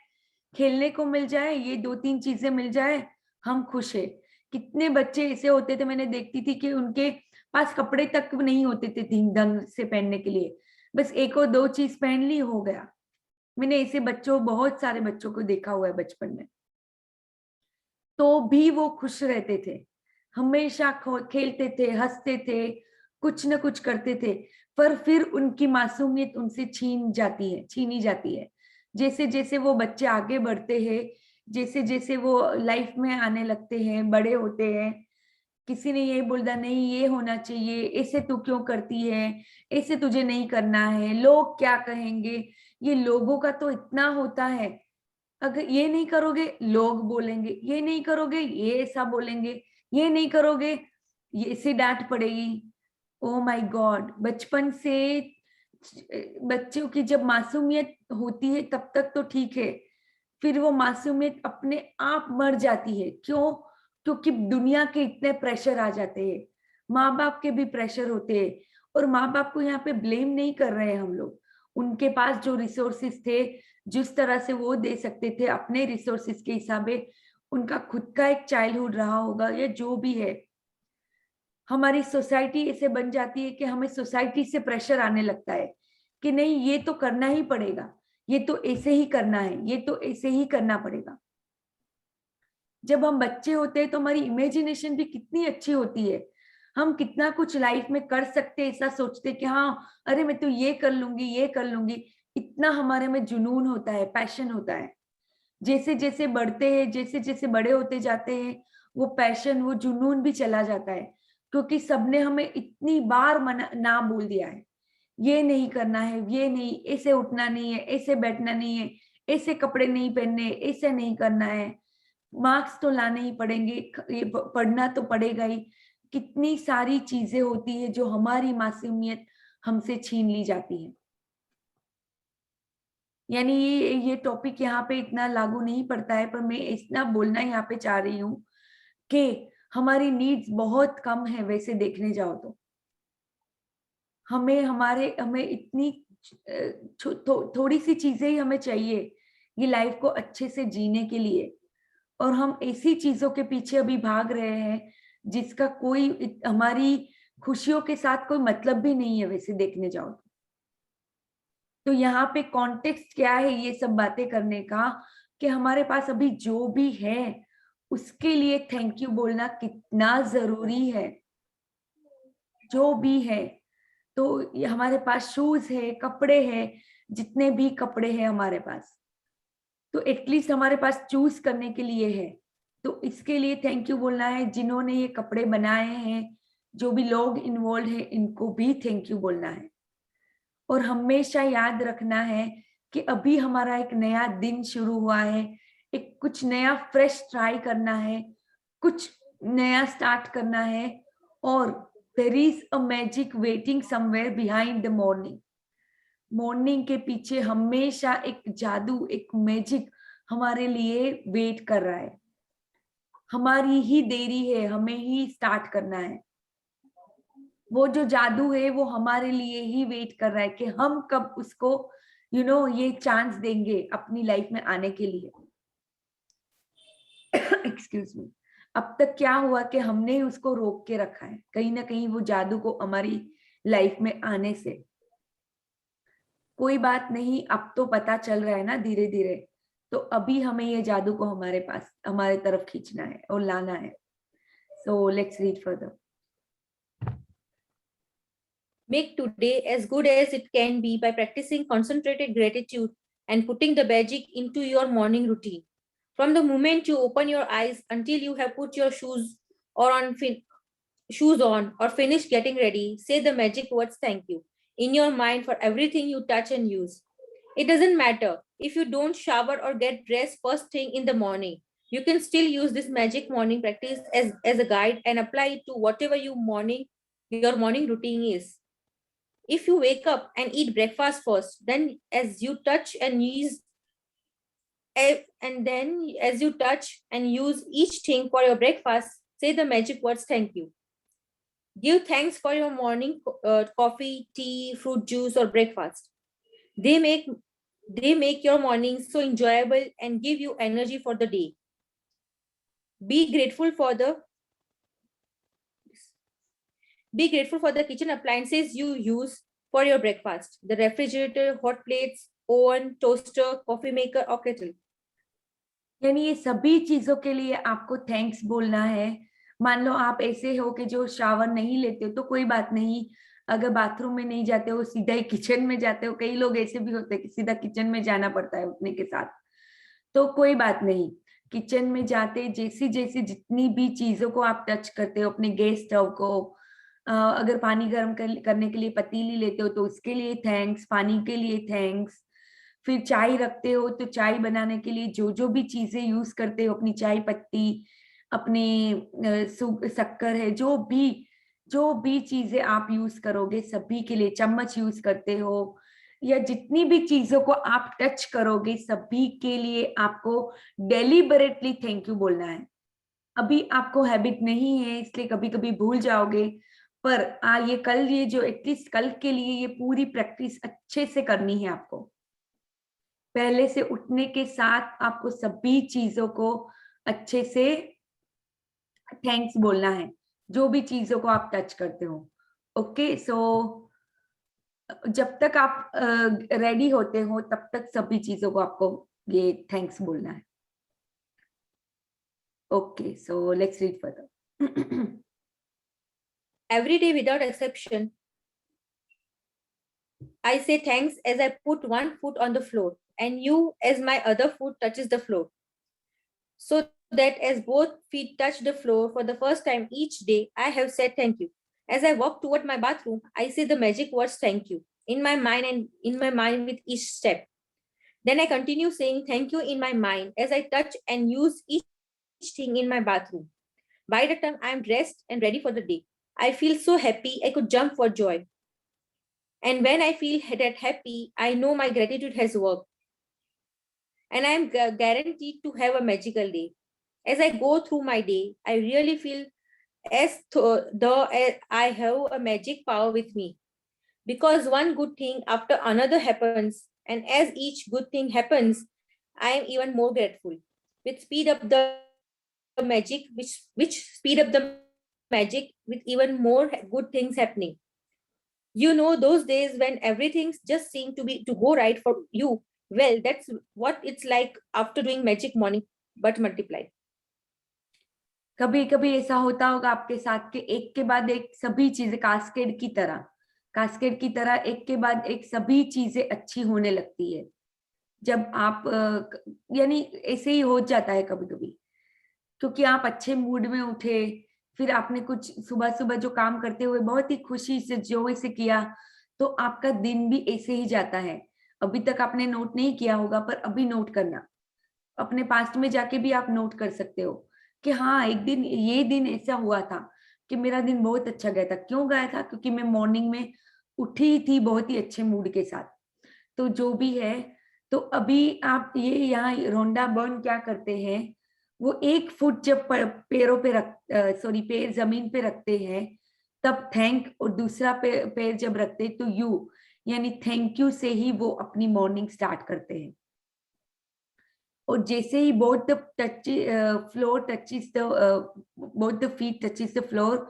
खेलने को मिल जाए, ये 2-3 चीजें मिल जाए, हम खुश है। कितने बच्चे ऐसे होते थे, मैंने देखती थी कि उनके पास कपड़े तक नहीं होते थे ढंग ढंग से पहनने के लिए, बस 1 और 2 चीज पहन ली हो गया। मैंने ऐसे बच्चों, बहुत सारे बच्चों को देखा हुआ है बचपन में, तो भी वो खुश रहते थे, हमेशा खेलते थे, हंसते थे, कुछ न कुछ करते थे। पर फिर उनकी मासूमियत उनसे छीनी जाती है। जैसे जैसे वो बच्चे आगे बढ़ते हैं, जैसे जैसे वो लाइफ में आने लगते हैं, बड़े होते हैं, किसी ने ये बोला नहीं ये होना चाहिए, ऐसे तू क्यों करती है, ऐसे तुझे नहीं करना है, लोग क्या कहेंगे। ये लोगों का तो इतना होता है, अगर ये नहीं करोगे लोग बोलेंगे, ये नहीं करोगे ये ऐसा बोलेंगे, ये नहीं करोगे ये ऐसे डांट पड़ेगी। ओ माय गॉड, बचपन से बच्चों की जब मासूमियत होती है तब तक तो ठीक है, फिर वो मासूमियत अपने आप मर जाती है। क्यों? क्योंकि दुनिया के इतने प्रेशर आ जाते हैं, माँ बाप के भी प्रेशर होते हैं। और माँ बाप को यहाँ पे ब्लेम नहीं कर रहे हैं हम लोग, उनके पास जो रिसोर्सेस थे, जिस तरह से वो दे सकते थे अपने रिसोर्सेस के हिसाबे, उनका खुद का एक चाइल्डहुड रहा होगा या जो भी है। हमारी सोसाइटी ऐसे बन जाती है कि हमें सोसाइटी से प्रेशर आने लगता है कि नहीं ये तो करना ही पड़ेगा, ये तो ऐसे ही करना है, ये तो ऐसे ही करना पड़ेगा। जब हम बच्चे होते हैं तो हमारी इमेजिनेशन भी कितनी अच्छी होती है, हम कितना कुछ लाइफ में कर सकते हैं, ऐसा सोचते कि हाँ अरे मैं तो ये कर लूंगी, ये कर लूंगी। इतना हमारे में जुनून होता है, पैशन होता है। जैसे जैसे बढ़ते हैं, जैसे जैसे बड़े होते जाते हैं, वो पैशन, वो जुनून भी चला जाता है। क्योंकि सबने हमें इतनी बार मना ना बोल दिया है, ये नहीं करना है, ये नहीं, ऐसे उठना नहीं है, ऐसे बैठना नहीं है, ऐसे कपड़े नहीं पहनने, ऐसे नहीं करना है, मार्क्स तो लाने ही पड़ेंगे, ये पढ़ना तो पड़ेगा ही। कितनी सारी चीजें होती है जो हमारी मासूमियत हमसे छीन ली जाती है। यानी ये टॉपिक यहाँ पे इतना लागू नहीं पड़ता है, पर मैं इतना बोलना यहाँ पे चाह रही हूँ कि हमारी नीड्स बहुत कम है वैसे देखने जाओ तो। हमें इतनी थोड़ी सी चीजें ही हमें चाहिए ये लाइफ को अच्छे से जीने के लिए, और हम ऐसी चीजों के पीछे अभी भाग रहे हैं जिसका कोई हमारी खुशियों के साथ कोई मतलब भी नहीं है वैसे देखने जाओ तो। यहाँ पे कॉन्टेक्स्ट क्या है ये सब बातें करने का, कि हमारे पास अभी जो भी है उसके लिए थैंक यू बोलना कितना जरूरी है। जो भी है, तो ये हमारे पास शूज है, कपड़े हैं, जितने भी कपड़े हैं हमारे पास, तो एटलीस्ट हमारे पास चूज करने के लिए है, तो इसके लिए थैंक यू बोलना है। जिन्होंने ये कपड़े बनाए हैं, जो भी लोग इन्वॉल्व है, इनको भी थैंक यू बोलना है। और हमेशा याद रखना है कि अभी हमारा एक नया दिन शुरू हुआ है, एक कुछ नया फ्रेश ट्राई करना है, कुछ नया स्टार्ट करना है। और there is a magic waiting somewhere behind the morning. Morning के पीछे हमेशा एक जादू, एक मैजिक हमारे लिए वेट कर रहा है। हमारी ही देरी है, हमें ही स्टार्ट करना है। वो जो जादू है वो हमारे लिए ही वेट कर रहा है कि हम कब उसको ये चांस देंगे अपनी लाइफ में आने के लिए। Excuse me. अब तक क्या हुआ कि हमने उसको रोक के रखा है, कहीं ना कहीं वो जादू को हमारी लाइफ में आने से। कोई बात नहीं, अब तो पता चल रहा है ना धीरे धीरे, तो अभी हमें ये जादू को हमारे पास, हमारे तरफ खींचना है और लाना है। So let's read further. Make today as good as it can be by practicing concentrated gratitude and putting the magic into your morning routine. From the moment you open your eyes until you have put your shoes on or finish getting ready, say the magic words thank you in your mind for everything you touch and use. It doesn't matter if you don't shower or get dressed first thing in the morning. You can still use this magic morning practice as a guide and apply it to whatever your morning routine is. If you wake up and eat breakfast first, then as you touch and use each thing for your breakfast, say the magic words thank you. Give thanks for your morning coffee, tea, fruit juice, or breakfast. They make your morning so enjoyable and give you energy for the day. Be grateful for the kitchen appliances you use for your breakfast: the refrigerator, hot plates, oven, toaster, coffee maker, or kettle. यानी ये सभी चीजों के लिए आपको thanks बोलना है. मान लो आप ऐसे हो कि जो शावर नहीं लेते हो तो कोई बात नहीं, अगर बाथरूम में नहीं जाते हो सीधा ही किचन में जाते हो, कई लोग ऐसे भी होते हैं कि सीधा किचन में जाना पड़ता है उठने के साथ, तो कोई बात नहीं. किचन में जाते जैसी जैसी जितनी भी चीजों को आप टच करते हो, अपने गैस स्टोव को, अगर पानी गर्म करने के लिए पतीली लेते हो तो उसके लिए थैंक्स, पानी के लिए थैंक्स. फिर चाय रखते हो तो चाय बनाने के लिए जो जो भी चीजें यूज करते हो, अपनी चाय पत्ती, अपने शक्कर है, जो भी चीजें आप यूज करोगे सभी के लिए, चम्मच यूज करते हो या जितनी भी चीजों को आप टच करोगे सभी के लिए आपको डेलिबरेटली थैंक यू बोलना है. अभी आपको हैबिट नहीं है इसलिए कभी कभी भूल जाओगे, पर ये जो एटलीस्ट कल के लिए ये पूरी प्रैक्टिस अच्छे से करनी है. आपको पहले से उठने के साथ आपको सभी चीजों को अच्छे से थैंक्स बोलना है, जो भी चीजों को आप टच करते हो. ओके, सो जब तक आप रेडी होते हो तब तक सभी चीजों को आपको ये थैंक्स बोलना है. Okay, so let's read further. Every day without exception, I say thanks as I put one foot on the floor and you as my other foot touches the floor. So that as both feet touch the floor for the first time each day, I have said thank you. As I walk toward my bathroom, I say the magic words thank you in my mind with each step. Then I continue saying thank you in my mind as I touch and use each thing in my bathroom. By the time I am dressed and ready for the day, I feel so happy I could jump for joy. And when I feel that happy, I know my gratitude has worked. And I am guaranteed to have a magical day. As I go through my day, I really feel as though I have a magic power with me. Because one good thing after another happens, and as each good thing happens, I am even more grateful. Which speed up the magic, which speed up the magic with even more good things happening. You know, those days when everything just seemed to go right for you. Well, that's what it's like after doing magic morning, but multiplied. कभी कभी ऐसा होता होगा आपके साथ के एक के बाद एक सभी चीजें कास्केड की तरह एक के बाद एक सभी चीजें अच्छी होने लगती है. जब आप यानी ऐसे ही हो जाता है कभी कभी, क्योंकि आप अच्छे मूड में उठे, फिर आपने कुछ सुबह जो काम करते हुए बहुत ही खुशी से जोश से किया, तो आपका दिन भी ऐसे ही जाता है. अभी तक आपने नोट नहीं किया होगा, पर अभी नोट करना, अपने पास्ट में जाके भी आप नोट कर सकते हो कि हाँ, एक दिन ये दिन ऐसा हुआ था कि मेरा दिन बहुत अच्छा गया था. क्यों गया था? क्योंकि मैं मॉर्निंग में उठी थी बहुत ही अच्छे मूड के साथ. तो जो भी है, तो अभी आप ये यहाँ रोंडा बर्न क्या करते हैं, वो एक फुट जब पैर जमीन पे रखते हैं तब थैंक, और दूसरा पैर जब रखते तो यू, यानी थैंक यू से ही वो अपनी मॉर्निंग स्टार्ट करते हैं. और जैसे ही both the feet touches the floor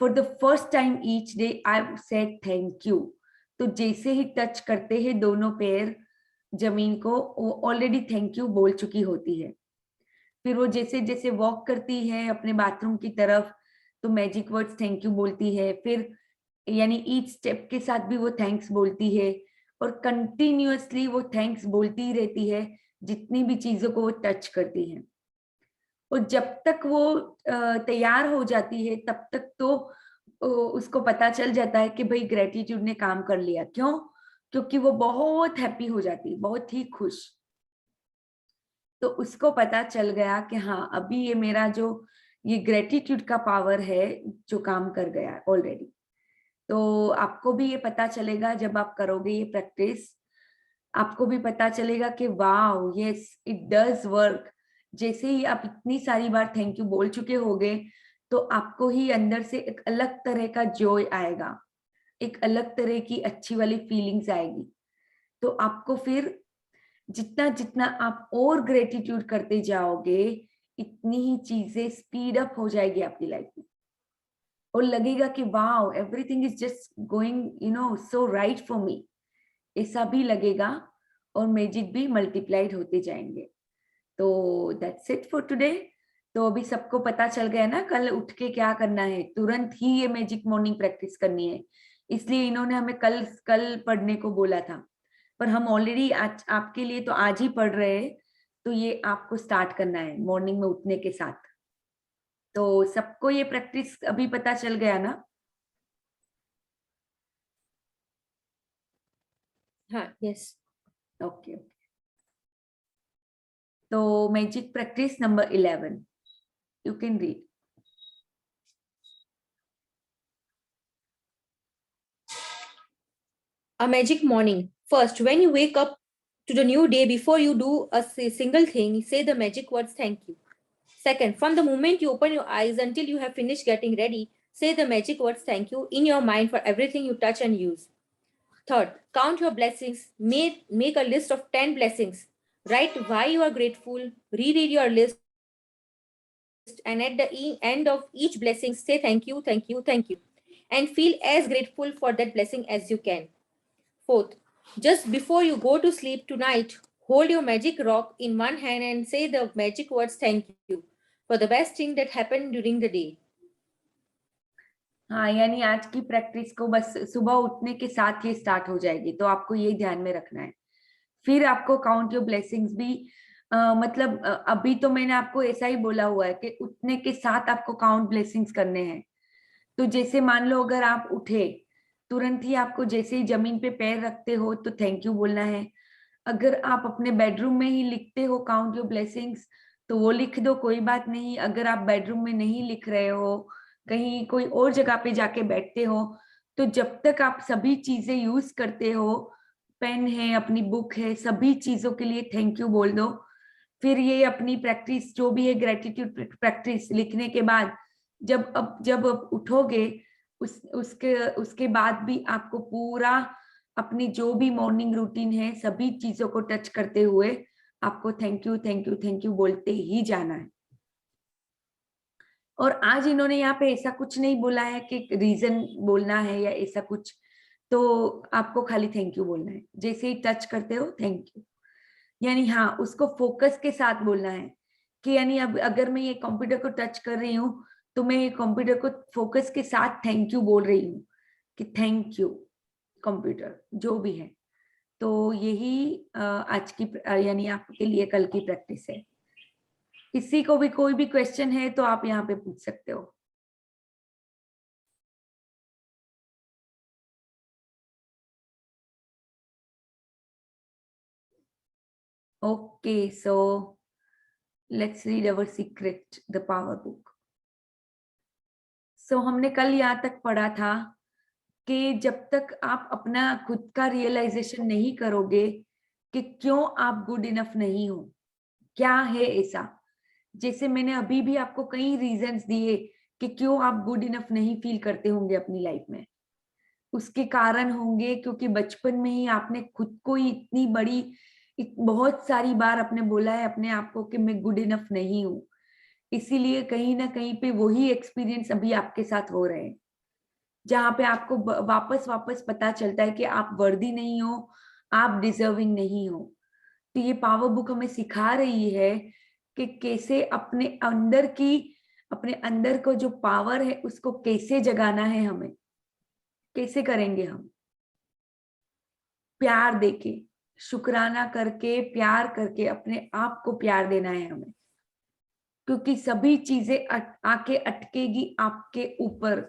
for the first time each day, I've said thank you. तो जैसे ही टच करते हैं दोनों पैर जमीन को, वो ऑलरेडी थैंक यू बोल चुकी होती है. फिर वो जैसे जैसे वॉक करती है अपने बाथरूम की तरफ, तो मैजिक वर्ड्स थैंक यू बोलती है, फिर यानी ईच स्टेप के साथ भी वो थैंक्स बोलती है, और कंटिन्यूअसली वो थैंक्स बोलती ही रहती है जितनी भी चीजों को वो टच करती है। और जब तक वो तैयार हो जाती है तब तक तो उसको पता चल जाता है कि भाई ग्रेटिट्यूड ने काम कर लिया। क्यों? क्योंकि वो बहुत हैप्पी हो जाती है, बहुत ही खुश। तो उसको पता चल गया कि हाँ, अभी ये मेरा जो ये ग्रेटिट्यूड का पावर है जो काम कर गया ऑलरेडी। तो आपको भी ये पता चलेगा जब आप करोगे ये प्रैक्टिस, आपको भी पता चलेगा कि wow yes it does work. जैसे ही आप इतनी सारी बार थैंक यू बोल चुके होगे तो आपको ही अंदर से एक अलग तरह का जॉय आएगा, एक अलग तरह की अच्छी वाली फीलिंग्स आएगी। तो आपको फिर जितना जितना आप और ग्रेटिट्यूड करते जाओगे इतनी ही चीजें स्पीड अप हो जाएगी आपकी लाइफ में, और लगेगा कि wow everything is just going so right for me, ऐसा भी लगेगा, और मैजिक भी मल्टीप्लाइड होते जाएंगे। तो दैट्स इट फॉर टुडे। तो अभी सबको पता चल गया ना कल उठ के क्या करना है, तुरंत ही ये मैजिक मॉर्निंग प्रैक्टिस करनी है। इसलिए इन्होंने हमें कल पढ़ने को बोला था, पर हम ऑलरेडी आज आपके लिए तो आज ही पढ़ रहे हैं। तो ये आपको स्टार्ट करना है मॉर्निंग में उठने के साथ। तो सबको ये प्रैक्टिस अभी पता चल गया ना? हाँ, यस। ओके। तो magic practice number 11 you can read. A magic morning. First, when you wake up to the new day, before you do a single thing, say the magic words thank you. Second, from the moment you open your eyes until you have finished getting ready, say the magic words thank you in your mind for everything you touch and use. Third, count your blessings. Make a list of 10 blessings. Write why you are grateful. Reread your list. And at the end of each blessing, say thank you, thank you, thank you. And feel as grateful for that blessing as you can. Fourth, just before you go to sleep tonight, hold your magic rock in one hand and say the magic words thank you for the best thing that happened during the day. हाँ, यानी आज की practice को बस सुबह उठने के साथ ही स्टार्ट हो जाएगी, तो आपको ये ध्यान में रखना है। फिर आपको काउंट योर ब्लेसिंग्स भी मतलब अभी तो मैंने आपको ऐसा ही बोला हुआ है कि उठने के साथ आपको काउंट ब्लेसिंग्स करने हैं। तो जैसे मान लो अगर आप उठे तुरंत ही आपको जैसे ही जमीन पे पैर रखते हो तो थैंक यू बोलना है। अगर आप अपने बेडरूम में ही लिखते हो काउंट योर ब्लेसिंग्स तो वो लिख दो, कोई बात नहीं। अगर आप बेडरूम में नहीं लिख रहे हो, कहीं कोई और जगह पे जाके बैठते हो, तो जब तक आप सभी चीजें यूज करते हो, पेन है, अपनी बुक है, सभी चीजों के लिए थैंक यू बोल दो। फिर ये अपनी प्रैक्टिस जो भी है ग्रेटिट्यूड प्रैक्टिस लिखने के बाद जब आप उठोगे उसके बाद भी आपको पूरा अपनी जो भी मॉर्निंग रूटीन है सभी चीजों को टच करते हुए आपको thank you thank you thank you बोलते ही जाना है। और आज इन्होंने यहाँ पे ऐसा कुछ नहीं बोला है कि रीजन बोलना है या ऐसा कुछ, तो आपको खाली थैंक यू बोलना है। जैसे ही टच करते हो थैंक यू, यानी हाँ उसको फोकस के साथ बोलना है कि यानी अब अगर मैं ये कंप्यूटर को टच कर रही हूँ तो मैं ये कंप्यूटर को फोकस के साथ थैंक यू बोल रही हूँ कि थैंक यू कंप्यूटर, जो भी है। तो यही आज की यानी आपके लिए कल की प्रैक्टिस है। किसी को भी कोई भी क्वेश्चन है तो आप यहाँ पे पूछ सकते हो। Okay, so let's read our secret, the power book. So हमने कल यहाँ तक पढ़ा था कि जब तक आप अपना खुद का रियलाइजेशन नहीं करोगे कि क्यों आप गुड इनफ नहीं हो, क्या है ऐसा। जैसे मैंने अभी भी आपको कई रीजंस दिए कि क्यों आप गुड इनफ नहीं फील करते होंगे अपनी लाइफ में। उसके कारण होंगे क्योंकि बचपन में ही आपने खुद को ही इतनी बड़ी बहुत सारी बार आपने बोला है अपने आप को कि मैं गुड इनफ नहीं हूं, इसीलिए कहीं ना कहीं पे वही एक्सपीरियंस अभी आपके साथ हो रहे हैं, जहां पे आपको वापस पता चलता है कि आप वर्दी नहीं हो, आप डिजर्विंग नहीं हो। तो ये पावर बुक हमें सिखा रही है कि कैसे अपने अंदर की अपने अंदर को जो पावर है उसको कैसे जगाना है, हमें कैसे करेंगे हम? प्यार देके, शुक्राना करके, प्यार करके अपने आप को प्यार देना है हमें, क्योंकि सभी चीजें आके अटकेगी आपके ऊपर।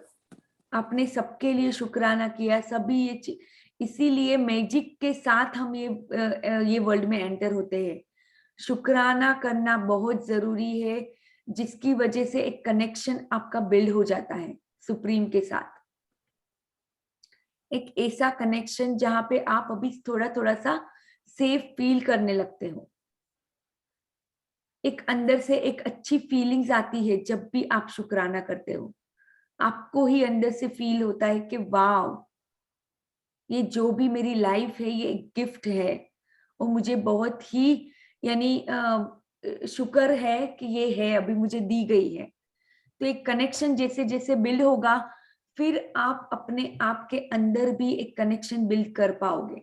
आपने सबके लिए शुक्राना किया, सभी ये इसीलिए मैजिक के साथ हम ये वर्ल्ड में एंटर होते हैं। शुक्राना करना बहुत जरूरी है, जिसकी वजह से एक कनेक्शन आपका बिल्ड हो जाता है सुप्रीम के साथ। एक ऐसा कनेक्शन जहां पे आप अभी थोड़ा थोड़ा सा सेफ फील करने लगते हो। एक अंदर से एक अच्छी फीलिंग्स आती है जब भी आप शुक्राना करते हो। आपको ही अंदर से फील होता है कि वाह, ये जो भी मेरी लाइफ है ये एक गिफ्ट है और मुझे बहुत ही शुक्र है कि ये है, अभी मुझे दी गई है। तो एक कनेक्शन जैसे जैसे बिल्ड होगा, फिर आप अपने आप के अंदर भी एक कनेक्शन बिल्ड कर पाओगे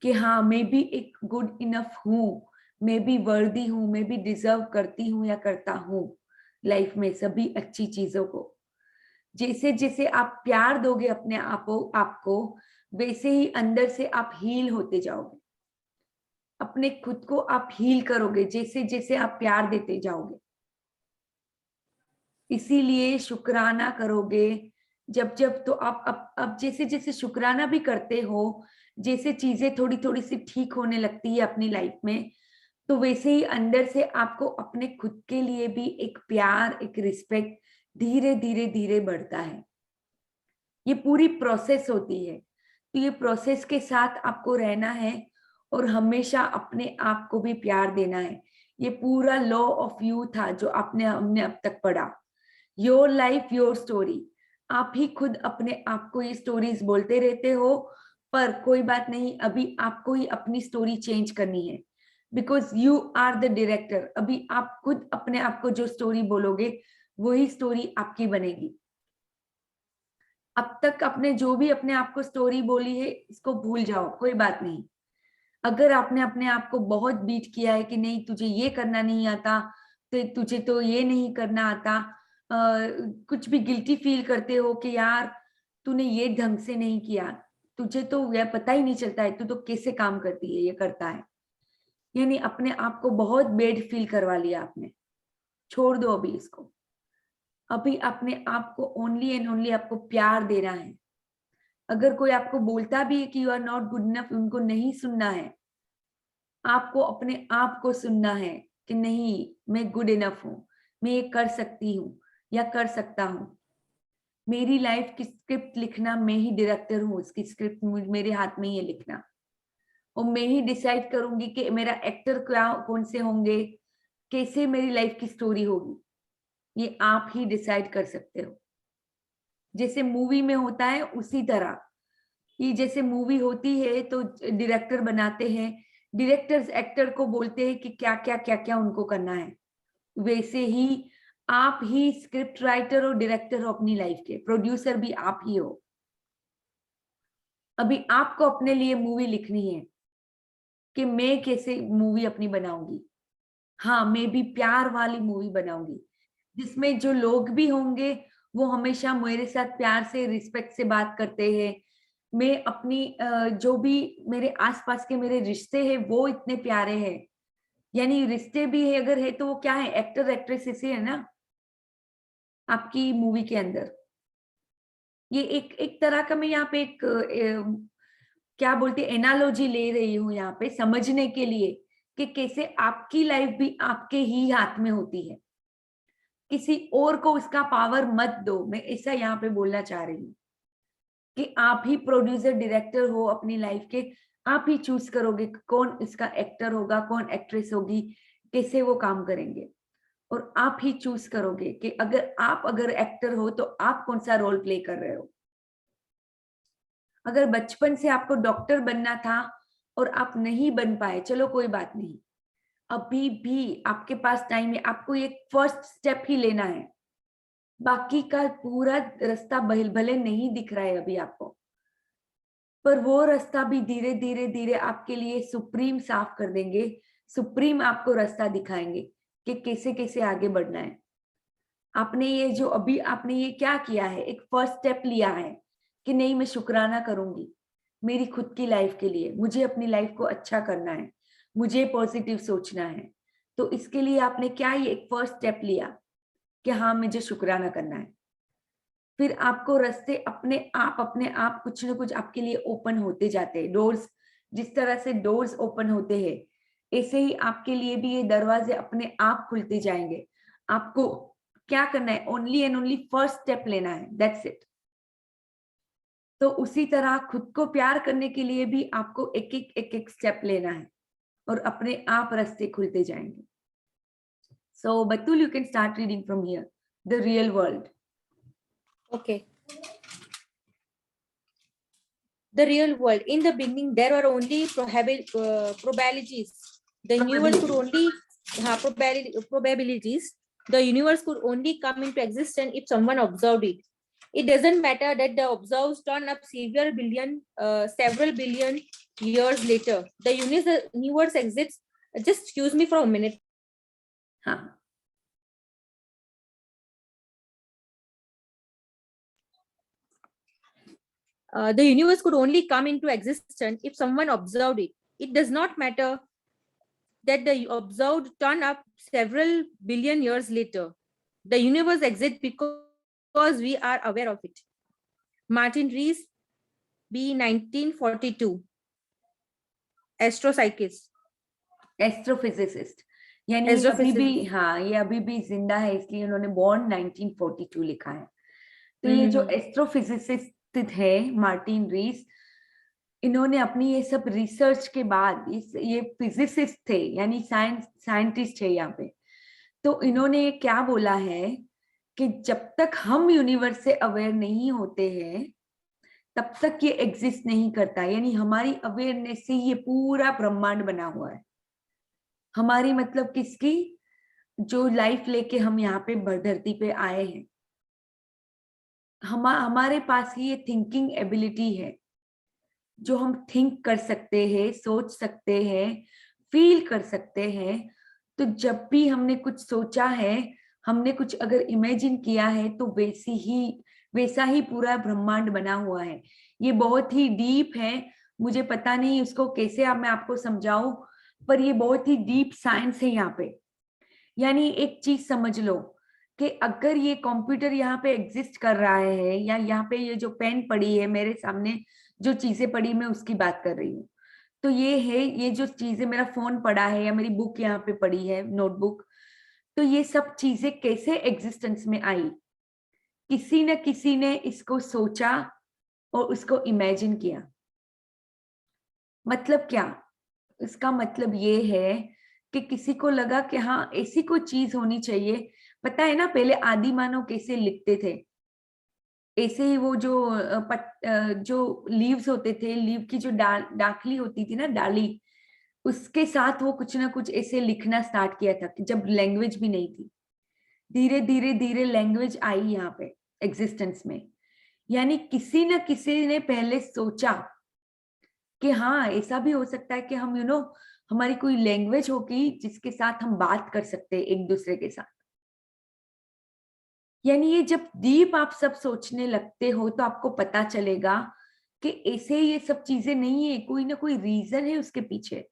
कि हाँ, मैं भी एक गुड इनफ हूँ, मैं भी वर्दी हूँ, मैं भी डिजर्व करती हूँ या करता हूँ लाइफ में सभी अच्छी चीजों को। जैसे जैसे आप प्यार दोगे अपने आपको, वैसे ही अंदर से आप हील होते जाओगे। अपने खुद को आप हील करोगे जैसे जैसे आप प्यार देते जाओगे। इसीलिए शुक्राना करोगे जब जब, तो आप अब जैसे जैसे शुक्राना भी करते हो, जैसे चीजें थोड़ी थोड़ी सी ठीक होने लगती है अपनी लाइफ में, तो वैसे ही अंदर से आपको अपने खुद के लिए भी एक प्यार, एक रिस्पेक्ट धीरे धीरे धीरे बढ़ता है। ये पूरी प्रोसेस होती है, तो ये प्रोसेस के साथ आपको रहना है और हमेशा अपने आप को भी प्यार देना है। ये पूरा लॉ ऑफ यू था जो हमने अब तक पढ़ा। Your life your story. आप ही खुद अपने आप को ये स्टोरीज बोलते रहते हो, पर कोई बात नहीं, अभी आपको ही अपनी स्टोरी चेंज करनी है, because you are the director. अभी आप खुद अपने आप को जो स्टोरी बोलोगे वही स्टोरी आपकी बनेगी। अब तक आपने जो भी अपने आप को स्टोरी बोली है, इसको भूल जाओ, कोई बात नहीं। अगर आपने अपने आप को बहुत बीट किया है कि नहीं तुझे ये करना नहीं आता, तो तुझे तो ये नहीं करना आता, कुछ भी गिल्टी फील करते हो कि यार तूने ये ढंग से नहीं किया, तुझे तो यह पता ही नहीं चलता है, तू तो कैसे काम करती है, ये करता है, यानी अपने आप को बहुत बेड फील करवा लिया आपने। छोड़ दो अभी इसको। अभी अपने आप को ओनली एंड ओनली आपको प्यार देना है। अगर कोई आपको बोलता भी है कि you are not good enough, उनको नहीं सुनना है, आपको अपने आप को सुनना है कि नहीं, मैं गुड इनफ हूं, मैं ये कर सकती हूँ या कर सकता हूँ। मेरी लाइफ की स्क्रिप्ट लिखना मैं ही डायरेक्टर हूँ, उसकी स्क्रिप्ट मेरे हाथ में ही है लिखना, और मैं ही डिसाइड करूंगी कि मेरा एक्टर क्या, कौन से होंगे, कैसे मेरी लाइफ की स्टोरी होगी, ये आप ही डिसाइड कर सकते हो। जैसे मूवी में होता है उसी तरह, ये जैसे मूवी होती है तो डायरेक्टर बनाते हैं, डायरेक्टर्स एक्टर को बोलते हैं कि क्या क्या क्या क्या उनको करना है, वैसे ही आप ही स्क्रिप्ट राइटर और डायरेक्टर हो अपनी लाइफ के, प्रोड्यूसर भी आप ही हो। अभी आपको अपने लिए मूवी लिखनी है कि मैं कैसे मूवी अपनी बनाऊंगी। हाँ, मैं भी प्यार वाली मूवी बनाऊंगी, जिसमें जो लोग भी होंगे वो हमेशा मेरे साथ प्यार से, रिस्पेक्ट से बात करते हैं। मैं अपनी जो भी मेरे आसपास के मेरे रिश्ते हैं वो इतने प्यारे हैं, यानी रिश्ते भी है अगर है तो वो क्या है, एक्टर एक्ट्रेस ऐसे है ना आपकी मूवी के अंदर। ये एक तरह का मैं यहाँ पे एक क्या बोलते एनालॉजी ले रही हूँ यहाँ पे समझने के लिए कि कैसे आपकी लाइफ भी आपके ही हाथ में होती है, किसी और को उसका पावर मत दो। मैं ऐसा यहाँ पे बोलना चाह रही हूँ कि आप ही प्रोड्यूसर डायरेक्टर हो अपनी लाइफ के, आप ही चूज करोगे कौन इसका एक्टर होगा, कौन एक्ट्रेस होगी, कैसे वो काम करेंगे, और आप ही चूज करोगे कि अगर एक्टर हो तो आप कौन सा रोल प्ले कर रहे हो। अगर बचपन से आपको डॉक्टर बनना था और आप नहीं बन पाए, चलो कोई बात नहीं, अभी भी आपके पास टाइम है, आपको एक फर्स्ट स्टेप ही लेना है, बाकी का पूरा रास्ता भले नहीं दिख रहा है अभी आपको, पर वो रास्ता भी धीरे धीरे धीरे आपके लिए सुप्रीम साफ कर देंगे, सुप्रीम आपको रास्ता दिखाएंगे कि कैसे कैसे आगे बढ़ना है। आपने ये जो अभी आपने ये क्या किया है, एक फर्स्ट स्टेप लिया है कि नहीं मैं शुक्राना करूंगी मेरी खुद की लाइफ के लिए, मुझे अपनी लाइफ को अच्छा करना है, मुझे पॉजिटिव सोचना है। तो इसके लिए आपने क्या ये एक फर्स्ट स्टेप लिया कि हाँ मुझे शुक्राना करना है। फिर आपको रास्ते अपने आप कुछ ना कुछ आपके लिए ओपन होते जाते हैं। डोर्स, जिस तरह से डोर्स ओपन होते हैं ऐसे ही आपके लिए भी ये दरवाजे अपने आप खुलते जाएंगे। आपको क्या करना है, only and only first step लेना है, दैट्स इट। तो उसी तरह खुद को प्यार करने के लिए भी आपको एक एक स्टेप लेना है और अपने आप रास्ते खुलते जाएंगे। So Batul, you can start reading from here, the real world. Okay. The real world. In the beginning, there were only probabilities. The universe could only probabilities. The universe could only come into existence if someone observed it. It doesn't matter that the observers turn up several billion years later. The universe exists. Just excuse me for a minute. हाँ, The universe could only come into existence if someone observed it. It does not matter that the observed turn up several billion years later. The universe exists because we are aware of it. Martin Rees, B. 1942. Astropsychist. Astrophysicist. यानी ये अभी भी, हाँ ये अभी भी जिंदा है, इसलिए उन्होंने बॉर्न 1942 लिखा है। तो ये जो एस्ट्रोफिजिसिस्ट है मार्टिन रीस, इन्होंने अपनी ये सब रिसर्च के बाद, ये फिजिसिस्ट थे यानी साइंटिस्ट है यहाँ पे। तो इन्होंने क्या बोला है कि जब तक हम यूनिवर्स से अवेयर नहीं होते हैं तब तक ये एग्जिस्ट नहीं करता। यानी हमारी अवेयरनेस से ये पूरा ब्रह्मांड बना हुआ है। हमारी मतलब किसकी, जो लाइफ लेके हम यहाँ पे धरती पे आए हैं, हमारे पास ही ये थिंकिंग एबिलिटी है, जो हम थिंक कर सकते हैं, सोच सकते हैं, फील कर सकते हैं। तो जब भी हमने कुछ सोचा है, हमने कुछ अगर इमेजिन किया है, तो वैसा ही पूरा ब्रह्मांड बना हुआ है। ये बहुत ही डीप है, मुझे पता नहीं उसको कैसे मैं आपको समझाऊं, पर ये बहुत ही डीप साइंस है यहाँ पे। यानी एक चीज समझ लो कि अगर ये कंप्यूटर यहाँ पे एग्जिस्ट कर रहा है, या यहाँ पे ये जो पेन पड़ी है मेरे सामने, जो चीजें पड़ी मैं उसकी बात कर रही हूँ, तो ये है, ये जो चीजें, मेरा फोन पड़ा है या मेरी बुक यहाँ पे पड़ी है, नोटबुक, तो ये सब चीजें कैसे एग्जिस्टेंस में आई, किसी न किसी ने इसको सोचा और उसको इमेजिन किया। मतलब क्या, इसका मतलब ये है कि किसी को लगा कि हाँ ऐसी कोई चीज होनी चाहिए। पता है ना पहले आदि मानव कैसे लिखते थे, ऐसे ही वो जो लीव्स होते थे, लीव की जो डाकली होती थी ना, डाली, उसके साथ वो कुछ ना कुछ ऐसे लिखना स्टार्ट किया था, कि जब लैंग्वेज भी नहीं थी। धीरे धीरे धीरे लैंग्वेज आई यहाँ पे एग्जिस्टेंस में। यानी किसी न किसी ने पहले सोचा कि हाँ ऐसा भी हो सकता है कि हम हमारी कोई लैंग्वेज होगी जिसके साथ हम बात कर सकते हैं एक दूसरे के साथ। यानी ये जब डीप आप सब सोचने लगते हो तो आपको पता चलेगा कि ऐसे ये सब चीजें नहीं है, कोई ना कोई रीजन है उसके पीछे।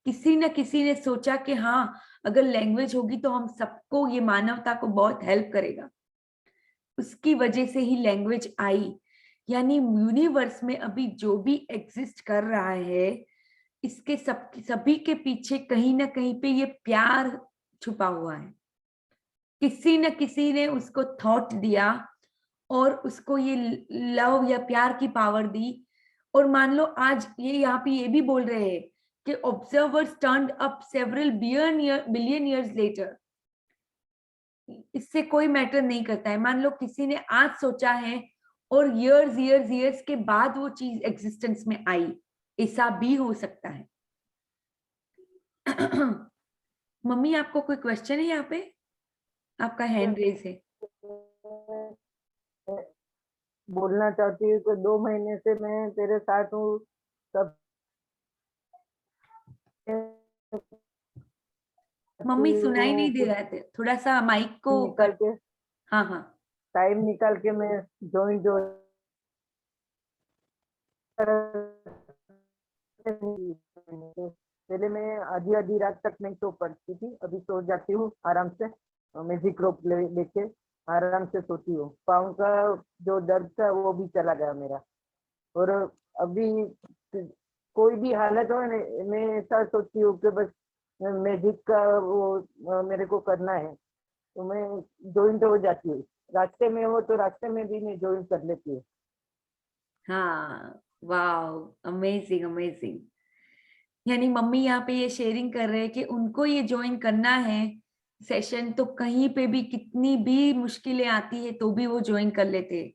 किसी न किसी ने सोचा कि हाँ अगर लैंग्वेज होगी तो हम सबको, ये मानवता को बहुत हेल्प करेगा, उसकी वजह से ही लैंग्वेज आई। यानी यूनिवर्स में अभी जो भी एग्जिस्ट कर रहा है, इसके सभी के पीछे कहीं ना कहीं पे ये प्यार छुपा हुआ है। किसी न किसी ने उसको थॉट दिया और उसको ये लव या प्यार की पावर दी। और मान लो आज ये यहाँ पे ये भी बोल रहे हैं कि observers turned up several billion years later. इससे कोई मैटर नहीं करता है। मान लो किसी ने आज सोचा है और इयर्स के बाद वो चीज एग्जिस्टेंस में आई, ऐसा भी हो सकता है। मम्मी आपको कोई क्वेश्चन है यहाँ पे? आपका हैंड रेज है। बोलना चाहती हूँ कि 2 महीने से मैं तेरे साथ हूँ, सब मम्मी सुनाई नहीं दे रहा थे, थोड़ा सा माइक को निकल के हाँ हाँ टाइम निकाल के मैं ज्वाइन जो पहले मैं आधी आधी रात तक नहीं सो पड़ती थी, अभी सो जाती हूँ आराम से, मैजिक रोप लेके आराम से सोती हूँ। पाँव का जो दर्द था वो भी चला गया मेरा। और अभी कोई भी हालत हो मैं ऐसा सोचती हूँ कि बस मैजिक का वो मेरे को करना है, तो मैं ज्वाइन हो जाती हूँ। रास्ते में हो तो रास्ते में भी मैं ज्वाइन कर लेती हूँ। हाँ, वाओ, अमेजिंग अमेजिंग। यानी मम्मी यहाँ पे ये शेयरिंग कर रहे हैं कि उनको ये ज्वाइन करना है सेशन, तो कहीं पे भी कितनी भी मुश्किलें आती है तो भी वो ज्वाइन कर लेते हैं।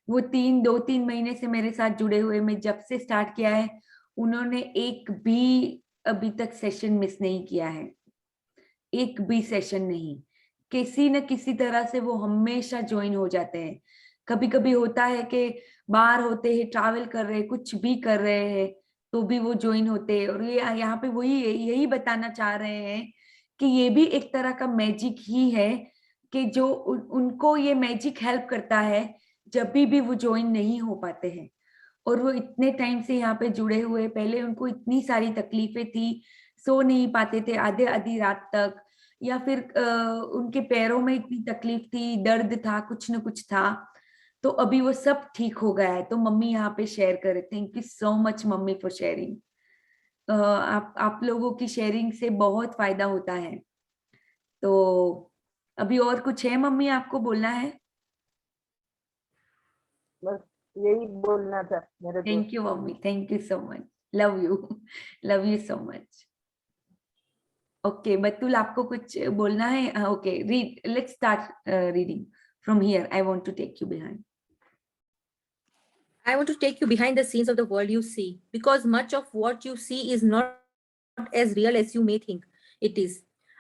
वो 2-3 महीने से मेरे साथ जुड़े हुए, मैं जब से स्टार्ट किया है उन्होंने एक भी अभी तक सेशन मिस नहीं किया है, एक भी सेशन नहीं। किसी न किसी तरह से वो हमेशा ज्वाइन हो जाते हैं। कभी कभी होता है कि बाहर होते हैं, ट्रैवल कर रहे हैं, कुछ भी कर रहे हैं, तो भी वो ज्वाइन होते हैं। और ये यहाँ पे वही यही बताना चाह रहे हैं कि ये भी एक तरह का मैजिक ही है कि जो उनको ये मैजिक हेल्प करता है जब भी वो ज्वाइन नहीं हो पाते हैं। और वो इतने टाइम से यहाँ पे जुड़े हुए, पहले उनको इतनी सारी तकलीफें थी, सो नहीं पाते थे आधे आधी रात तक, या फिर उनके पैरों में इतनी तकलीफ थी, दर्द था, कुछ न कुछ था, तो अभी वो सब ठीक हो गया है। तो मम्मी यहाँ पे शेयर करे, thank you so much mummy for sharing. आप लोगों की शेयरिंग से बहुत फायदा होता है। तो अभी और कुछ है मम्मी आपको बोलना है? बस यही बोलना था मेरे को। Thank you mummy, thank you so much, love you, love you so much. Okay Batul, आपको कुछ बोलना है? Okay, read, let's start reading from here. I want to take you behind. I want to take you behind the scenes of the world you see, because much of what you see is not as real as you may think it is.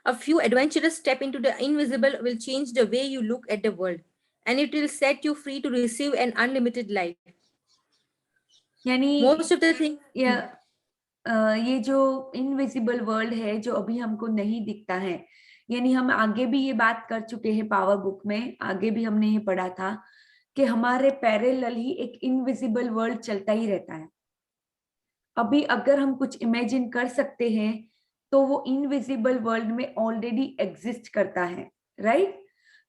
A few adventurous steps into the invisible will change the way you look at the world, and it will set you free to receive an unlimited life. यानी Most of the things. ये जो invisible world है जो अभी हमको नहीं दिखता है, यानी हम आगे भी ये बात कर चुके हैं पावर बुक में, आगे भी हमने ये पढ़ा था कि हमारे पैरेलल ही एक इनविजिबल वर्ल्ड चलता ही रहता है। अभी अगर हम कुछ इमेजिन कर सकते हैं तो वो इनविजिबल वर्ल्ड में ऑलरेडी एग्जिस्ट करता है, राइट?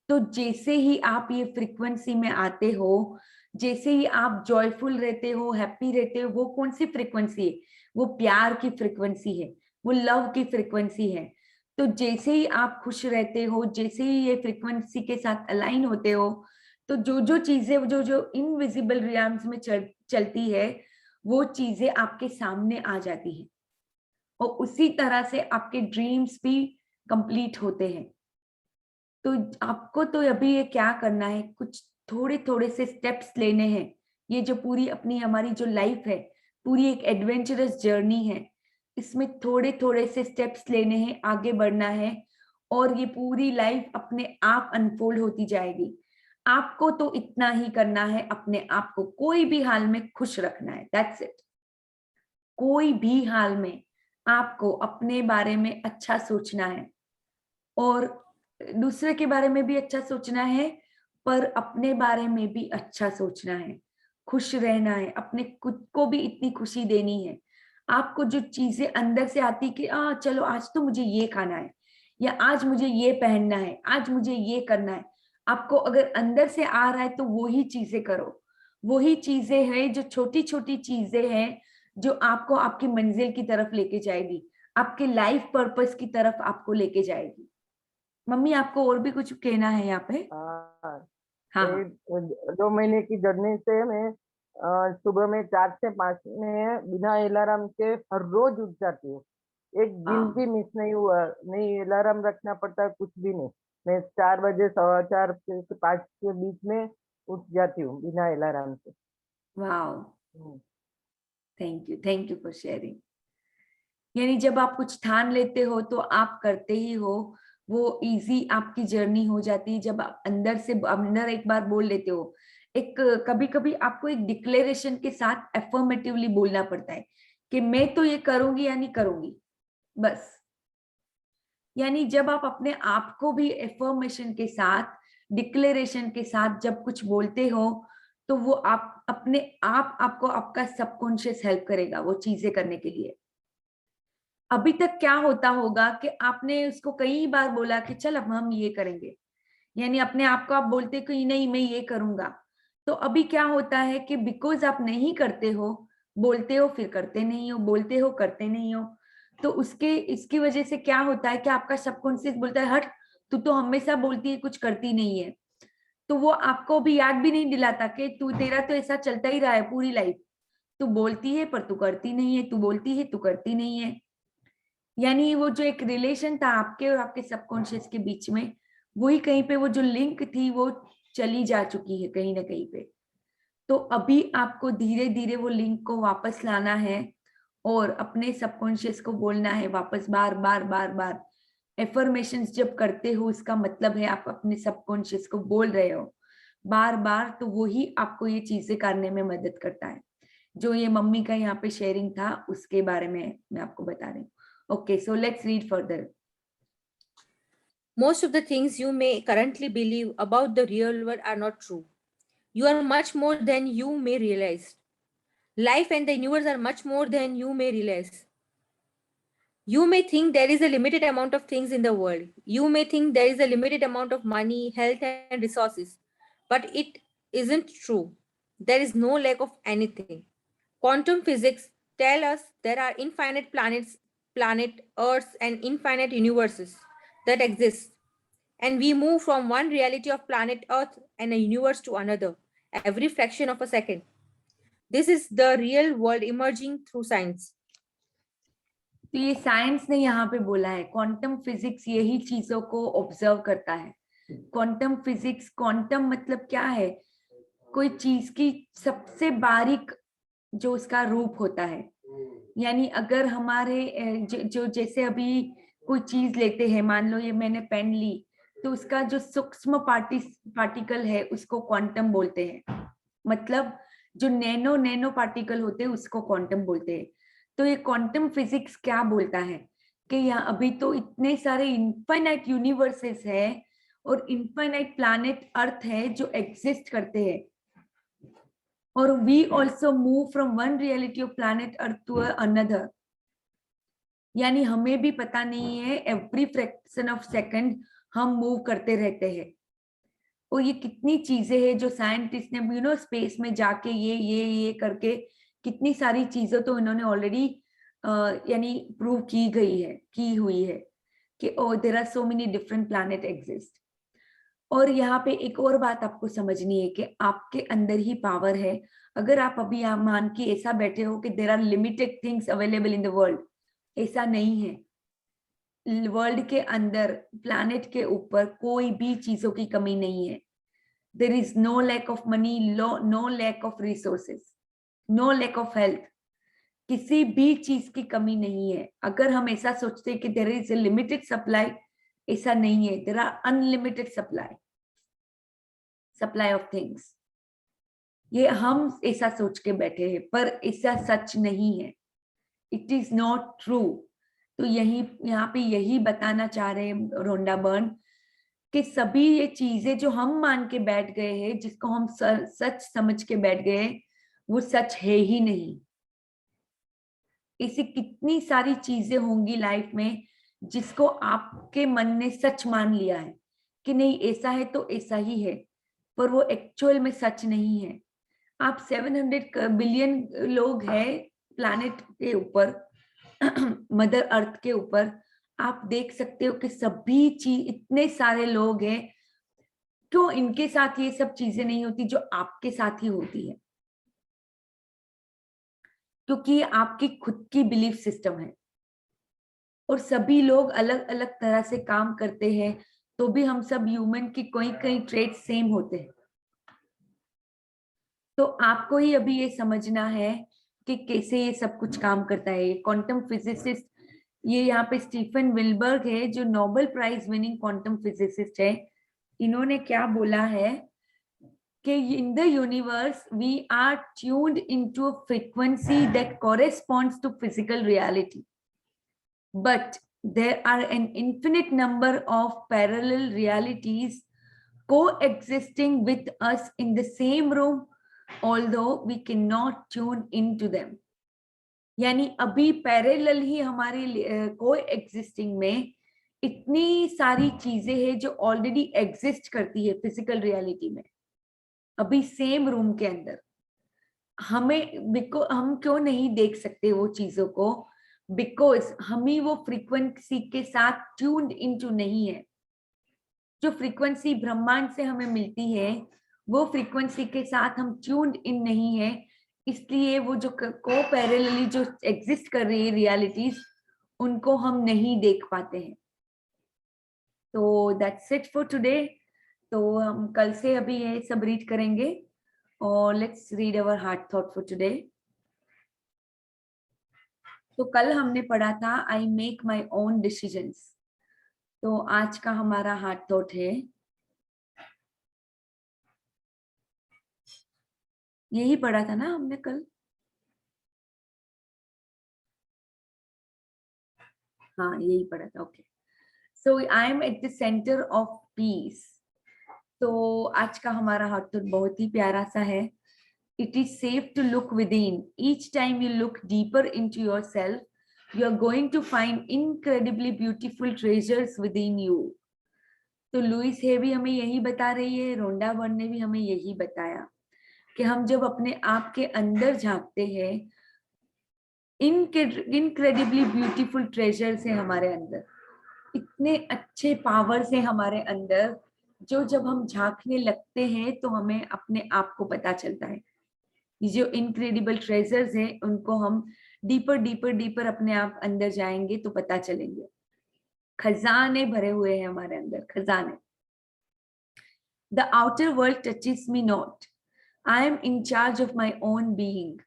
तो जैसे ही आप ये फ्रीक्वेंसी में आते हो, जैसे ही आप जॉयफुल रहते हो, हैप्पी रहते हो, वो कौन सी फ्रीक्वेंसी है? वो प्यार की फ्रीक्वेंसी है, वो लव की फ्रीक्वेंसी है। तो जैसे ही आप खुश रहते हो, जैसे ही ये फ्रीक्वेंसी के साथ अलाइन होते हो, तो जो जो चीजें जो इनविजिबल रियल्म्स में चलती है, वो चीजें आपके सामने आ जाती है, और उसी तरह से आपके ड्रीम्स भी कंप्लीट होते हैं। तो आपको तो अभी ये क्या करना है, कुछ थोड़े थोड़े से स्टेप्स लेने हैं। ये जो पूरी अपनी हमारी जो लाइफ है, पूरी एक एडवेंचरस जर्नी है, इसमें थोड़े थोड़े से स्टेप्स लेने हैं, आगे बढ़ना है, और ये पूरी लाइफ अपने आप अनफोल्ड होती जाएगी। आपको तो इतना ही करना है, अपने आप को कोई भी हाल में खुश रखना है, दैट्स इट। कोई भी हाल में आपको अपने बारे में अच्छा सोचना है, और दूसरे के बारे में भी अच्छा सोचना है, पर अपने बारे में भी अच्छा सोचना है, खुश रहना है, अपने खुद को भी इतनी खुशी देनी है। आपको जो चीजें अंदर से आती कि चलो आज तो मुझे ये खाना है, या आज मुझे ये पहनना है, आज मुझे ये करना है, आपको अगर अंदर से आ रहा है तो वही चीजें करो। वही चीजें हैं जो छोटी छोटी चीजें हैं जो आपको आपकी मंजिल की तरफ लेके जाएगी, आपके लाइफ पर्पस की तरफ आपको लेके जाएगी। मम्मी आपको और भी कुछ कहना है यहाँ पे? हाँ ये 2 महीने की जर्नी से मैं सुबह में 4 से 5 में बिना अलार्म के हर रोज उठ जाती हूँ। एक दिन भी मिस नहीं हुआ, नहीं अलार्म रखना पड़ता, कुछ भी नहीं। मैं 4 बजे 4:15 से 5 के बीच में उठ जाती हूँ बिना अलार्म के। Wow, thank you for sharing. यानी जब आप कुछ ठान लेते हो तो आप करते ही हो, वो इजी आपकी जर्नी हो जाती है। जब आप अंदर से अंदर एक बार बोल लेते हो, एक कभी कभी आपको एक डिक्लेरेशन के साथ एफर्मेटिवली बोलना पड़ता है कि मैं तो ये करूंगी या नहीं करूंगी, बस। यानी जब आप अपने आप को भी एफर्मेशन के साथ, डिक्लेरेशन के साथ जब कुछ बोलते हो, तो वो आप अपने आप आपको आपका सबकॉन्शियस हेल्प करेगा वो चीजें करने के लिए। अभी तक क्या होता होगा कि आपने उसको कई बार बोला कि चल अब हम ये करेंगे, यानी अपने आप को आप बोलते कि नहीं मैं ये करूंगा। तो अभी क्या होता है कि बिकॉज आप नहीं करते हो, बोलते हो फिर करते नहीं हो, बोलते हो करते नहीं हो, तो उसके इसकी वजह से क्या होता है कि आपका सबकॉन्शियस बोलता है हट, तू तो हमेशा बोलती है कुछ करती नहीं है। तो वो आपको भी याद भी नहीं दिलाता कि तू तेरा तो ऐसा चलता ही रहा है पूरी लाइफ, तू बोलती है पर तू करती नहीं है, तू बोलती है तू करती नहीं है। यानी वो जो एक रिलेशन था आपके और आपके सबकॉन्शियस के बीच में, वही कहीं पे वो जो लिंक थी वो चली जा चुकी है कहीं ना कहीं पे। तो अभी आपको धीरे धीरे वो लिंक को वापस लाना है और अपने सबकॉन्शियस को बोलना है वापस, बार बार बार बार। एफर्मेशंस जब करते हो उसका मतलब है आप अपने सबकॉन्शियस को बोल रहे हो बार बार, तो वही आपको ये चीजें करने में मदद करता है। जो ये मम्मी का यहाँ पे शेयरिंग था उसके बारे में मैं आपको बता रही हूँ। Okay, so let's read further. Most of the things you may currently believe about the real world are not true. You are much more than you may realize. Life and the universe are much more than you may realize. You may think there is a limited amount of things in the world. You may think there is a limited amount of money, health, and resources. But it isn't true. There is no lack of anything. Quantum physics tell us there are infinite planet Earths, and infinite universes that exist. And we move from one reality of planet Earth and a universe to another every fraction of a second. This is the real world emerging through science. तो ये science ने यहाँ पे बोला है, quantum physics यही चीजों को ऑब्जर्व करता है। क्वांटम फिजिक्स, क्वांटम मतलब क्या है, कोई चीज की सबसे बारीक जो उसका रूप होता है। यानी अगर हमारे जो जैसे अभी कोई चीज लेते हैं, मान लो ये मैंने पेन ली, तो उसका जो सूक्ष्म पार्टिकल है उसको क्वांटम बोलते हैं। मतलब जो नैनो नैनो पार्टिकल होते हैं उसको क्वांटम बोलते हैं। तो ये क्वांटम फिजिक्स क्या बोलता है कि यहाँ अभी तो इतने सारे इनफाइनाइट यूनिवर्सेस है और इनफाइनाइट प्लैनेट अर्थ है जो एग्जिस्ट करते हैं, और we also move from one reality of planet earth to another. यानी हमें भी पता नहीं है, एवरी फ्रैक्शन ऑफ सेकंड हम मूव करते रहते हैं। और ये कितनी चीजें हैं जो साइंटिस्ट ने स्पेस में जाके ये करके कितनी सारी चीजें तो इन्होंने ऑलरेडी यानी प्रूव की हुई है कि there are so many different planet exist. और यहाँ पे एक और बात आपको समझनी है कि आपके अंदर ही पावर है। अगर आप अभी यहाँ मान के ऐसा बैठे हो कि there are limited things available in the world, ऐसा नहीं है। वर्ल्ड के अंदर, प्लैनेट के ऊपर कोई भी चीजों की कमी नहीं है। There is no lack of money, no lack of resources, no lack of health, किसी भी चीज की कमी नहीं है। अगर हम ऐसा सोचते हैं कि there is a limited supply, ऐसा नहीं है। There are unlimited supply of things. ये हम ऐसा सोच के बैठे हैं, पर ऐसा सच नहीं है। It is not true. तो यहाँ पे यही बताना चाह रहे हैं रोंडा बर्न कि सभी ये चीजें जो हम मान के बैठ गए हैं, जिसको हम सच समझ के बैठ गए, वो सच है ही नहीं। ऐसी कितनी सारी चीजें होंगी लाइफ में जिसको आपके मन ने सच मान लिया है कि नहीं ऐसा है तो ऐसा ही है, पर वो एक्चुअल में सच नहीं है। आप 700 बिलियन लोग हैं प्लैनेट के ऊपर, मदर अर्थ के ऊपर। आप देख सकते हो कि सभी चीज, इतने सारे लोग हैं, क्यों इनके साथ ये सब चीजें नहीं होती जो आपके साथ ही होती है? क्योंकि आपकी खुद की बिलीफ सिस्टम है। और सभी लोग अलग अलग तरह से काम करते हैं, तो भी हम सब ह्यूमन की कोई कोई ट्रेट सेम होते हैं। तो आपको ही अभी ये समझना है कि कैसे ये सब कुछ काम करता है। क्वांटम फिजिसिस्ट, ये यहाँ पे स्टीफन विलबर्ग है जो Nobel prize winning quantum physicist है। इन्होंने क्या बोला है कि in the universe we are tuned into a frequency that corresponds to physical reality, but there are an infinite number of parallel realities coexisting with us in the same room, although we cannot tune into them. यानी अभी parallel ही हमारे कोएग्जिस्टिंग में इतनी सारी चीजें हैं जो already exist करती है फिजिकल रियलिटी में, अभी सेम रूम के अंदर। हम क्यों नहीं देख सकते वो चीजों को? बिकॉज हम ही वो फ्रीक्वेंसी के साथ ट्यून्ड इनटू नहीं है। जो फ्रीक्वेंसी ब्रह्मांड से हमें मिलती है वो फ्रीक्वेंसी के साथ हम ट्यून्ड इन नहीं है, इसलिए वो जो को पैरेलली जो एग्जिस्ट कर रही है रियलिटीज, उनको हम नहीं देख पाते हैं। तो दैट्स इट फॉर टुडे। तो हम कल से अभी ये सब रीड करेंगे और let's read our heart thought for today. तो कल हमने पढ़ा था I make my own decisions. तो आज का हमारा हार्ट थॉट है, यही पढ़ा था ना हमने कल? हाँ यही पढ़ा था। Okay, so I am at the centre of peace. तो आज का हमारा हार्ट थॉट बहुत ही प्यारा सा है। It is safe to look within. Each time you look deeper into yourself, you are going to find incredibly beautiful treasures within you. तो Louis हे भी हमें यही बता रही है, रोंडा बर्न ने भी हमें यही बताया कि हम जब अपने आप के अंदर झांकते हैं, इनक्रेडिबली ब्यूटीफुल ट्रेजर्स है हमारे अंदर, इतने अच्छे पावर्स है हमारे अंदर, जो जब हम झांकने लगते हैं तो हमें अपने आप को पता चलता है। जो इनक्रेडिबल ट्रेजर्स हैं उनको हम डीपर डीपर डीपर अपने आप अंदर जाएंगे तो पता चलेंगे। खजाने भरे हुए हैं हमारे अंदर, खजाने। The outer world touches me not. I am in charge of my own being.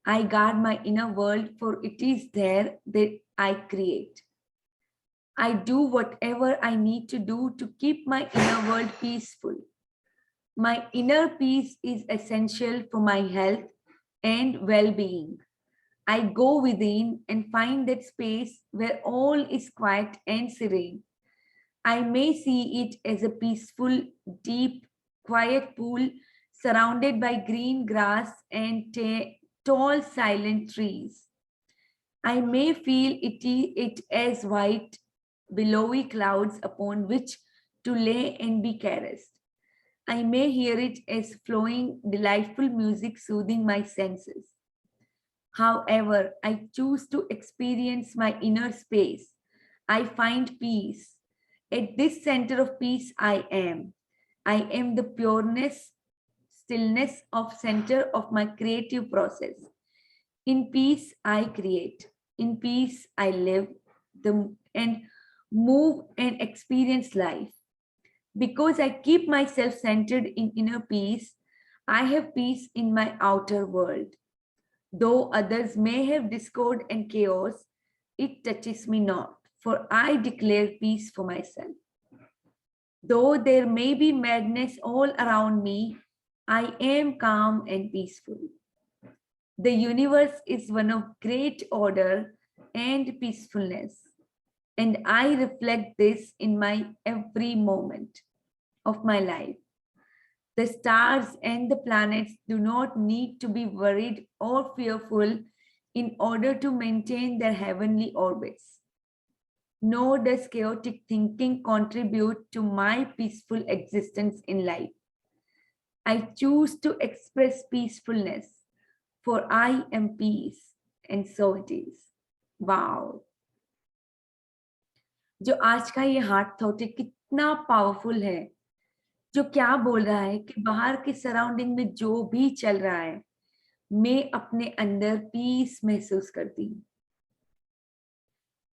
I guard my inner world, for it is there that I create. I do whatever I need to do to keep my inner world peaceful. My inner peace is essential for my health and well-being. I go within and find that space where all is quiet and serene. I may see it as a peaceful, deep, quiet pool surrounded by green grass and tall, silent trees. I may feel it as white, billowy clouds upon which to lay and be caressed. I may hear it as flowing, delightful music soothing my senses. However, I choose to experience my inner space. I find peace. At this center of peace, I am. I am the pureness, stillness of center of my creative process. In peace, I create. In peace, I live and move and experience life. Because I keep myself centered in inner peace, I have peace in my outer world. Though others may have discord and chaos, it touches me not, for I declare peace for myself. Though there may be madness all around me, I am calm and peaceful. The universe is one of great order and peacefulness, and I reflect this in my every moment of my life. The stars and the planets do not need to be worried or fearful in order to maintain their heavenly orbits. Nor does chaotic thinking contribute to my peaceful existence in life. I choose to express peacefulness, for I am peace, and so it is. Wow! जो आज का ये heart thought है कितना powerful है, जो क्या बोल रहा है कि बाहर की सराउंडिंग में जो भी चल रहा है, मैं अपने अंदर पीस महसूस करती हूँ।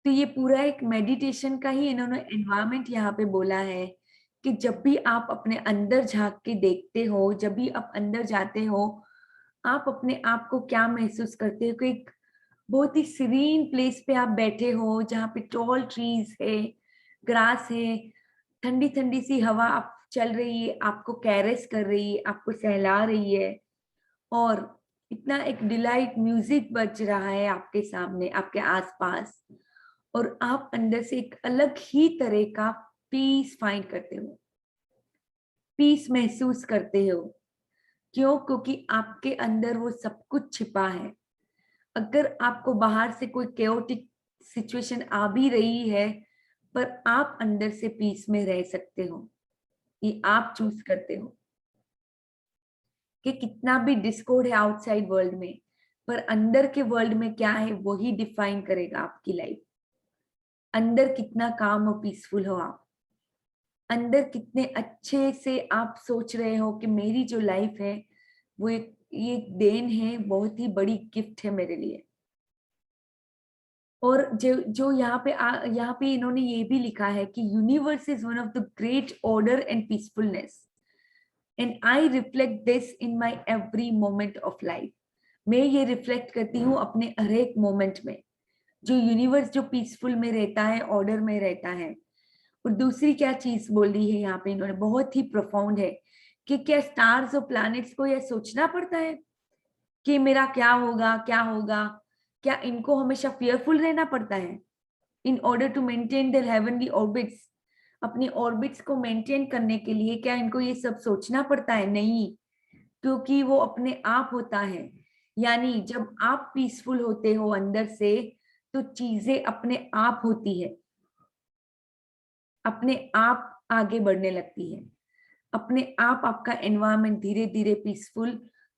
तो ये पूरा एक मेडिटेशन का ही इन्होंने एनवायरनमेंट यहाँ पे बोला है कि जब भी आप अपने अंदर झांक के देखते हो, जब भी आप अंदर जाते हो, आप अपने आप को क्या महसूस करते हो कि एक बहुत ही सीरीन प्लेस पे आप बैठे हो, जहाँ पे टॉल ट्रीज है, ग्रास है, ठंडी ठंडी सी हवा आप चल रही है, आपको कैरेस कर रही है, आपको सहला रही है, और इतना एक डिलाइट म्यूजिक बज रहा है आपके सामने, आपके आसपास, और आप अंदर से एक अलग ही तरह का पीस फाइंड करते हो, पीस महसूस करते हो। क्यों? क्योंकि आपके अंदर वो सब कुछ छिपा है। अगर आपको बाहर से कोई केओटिक सिचुएशन आ भी रही है, पर आप अंदर से पीस में रह सकते हो। ये आप चूज करते हो कि कितना भी डिस्कॉर्ड है आउटसाइड वर्ल्ड में, पर अंदर के वर्ल्ड में क्या है वही डिफाइन करेगा आपकी लाइफ। अंदर कितना काम और पीसफुल हो आप, अंदर कितने अच्छे से आप सोच रहे हो कि मेरी जो लाइफ है वो ये देन है, बहुत ही बड़ी गिफ्ट है मेरे लिए। और जो यहाँ पे इन्होंने ये भी लिखा है कि universe is one of the great order and peacefulness and I reflect this in my every moment of life. मैं ये रिफ्लेक्ट करती हूँ अपने हर एक मोमेंट में। जो यूनिवर्स जो पीसफुल में रहता है, ऑर्डर में रहता है। और दूसरी क्या चीज बोल रही है यहाँ पे इन्होंने, बहुत ही प्रोफाउंड है, कि क्या स्टार्स और प्लैनेट्स को यह सोचना पड़ता है कि मेरा क्या होगा क्या होगा? क्या इनको हमेशा फियरफुल रहना पड़ता है in order to maintain their heavenly orbits? अपनी ऑर्बिट्स को मेंटेन करने के लिए क्या इनको ये सब सोचना पड़ता है? नहीं, क्योंकि वो अपने आप होता है। यानी जब आप पीसफुल होते हो अंदर से, तो चीजें अपने आप होती है, अपने आप आगे बढ़ने लगती है, अपने आप आपका एनवायरनमेंट धीरे धीरे पीसफुल,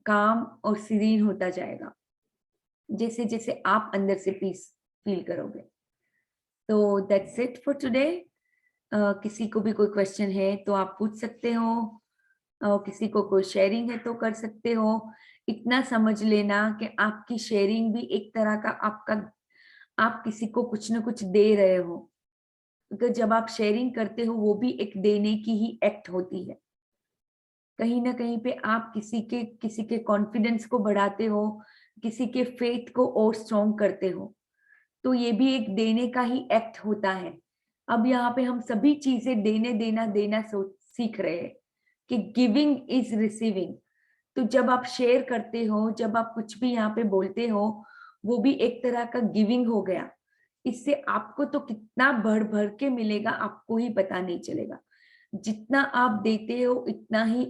काम और सीरीन होता जाएगा, जैसे जैसे आप अंदर से पीस फील करोगे। तो दैट्स इट फॉर टुडे। किसी को भी कोई क्वेश्चन है तो आप पूछ सकते हो, किसी को कोई शेयरिंग है तो कर सकते हो। इतना समझ लेना कि आपकी शेयरिंग भी एक तरह का आप किसी को कुछ ना कुछ दे रहे हो। क्योंकि जब आप शेयरिंग करते हो वो भी एक देने की ही एक्ट होती है। कहीं ना कहीं पे आप किसी के कॉन्फिडेंस को बढ़ाते हो, किसी के फेथ को और स्ट्रॉन्ग करते हो, तो ये भी एक देने का ही एक्ट होता है। अब यहाँ पे हम सभी चीजें देना सीख रहे हैं कि गिविंग इज रिसीविंग। तो जब आप शेयर करते हो, जब आप कुछ भी यहाँ पे बोलते हो, वो भी एक तरह का गिविंग हो गया। इससे आपको तो कितना बढ़ बढ़ के मिलेगा आपको ही पता नहीं चलेगा। जितना आप देते हो इतना ही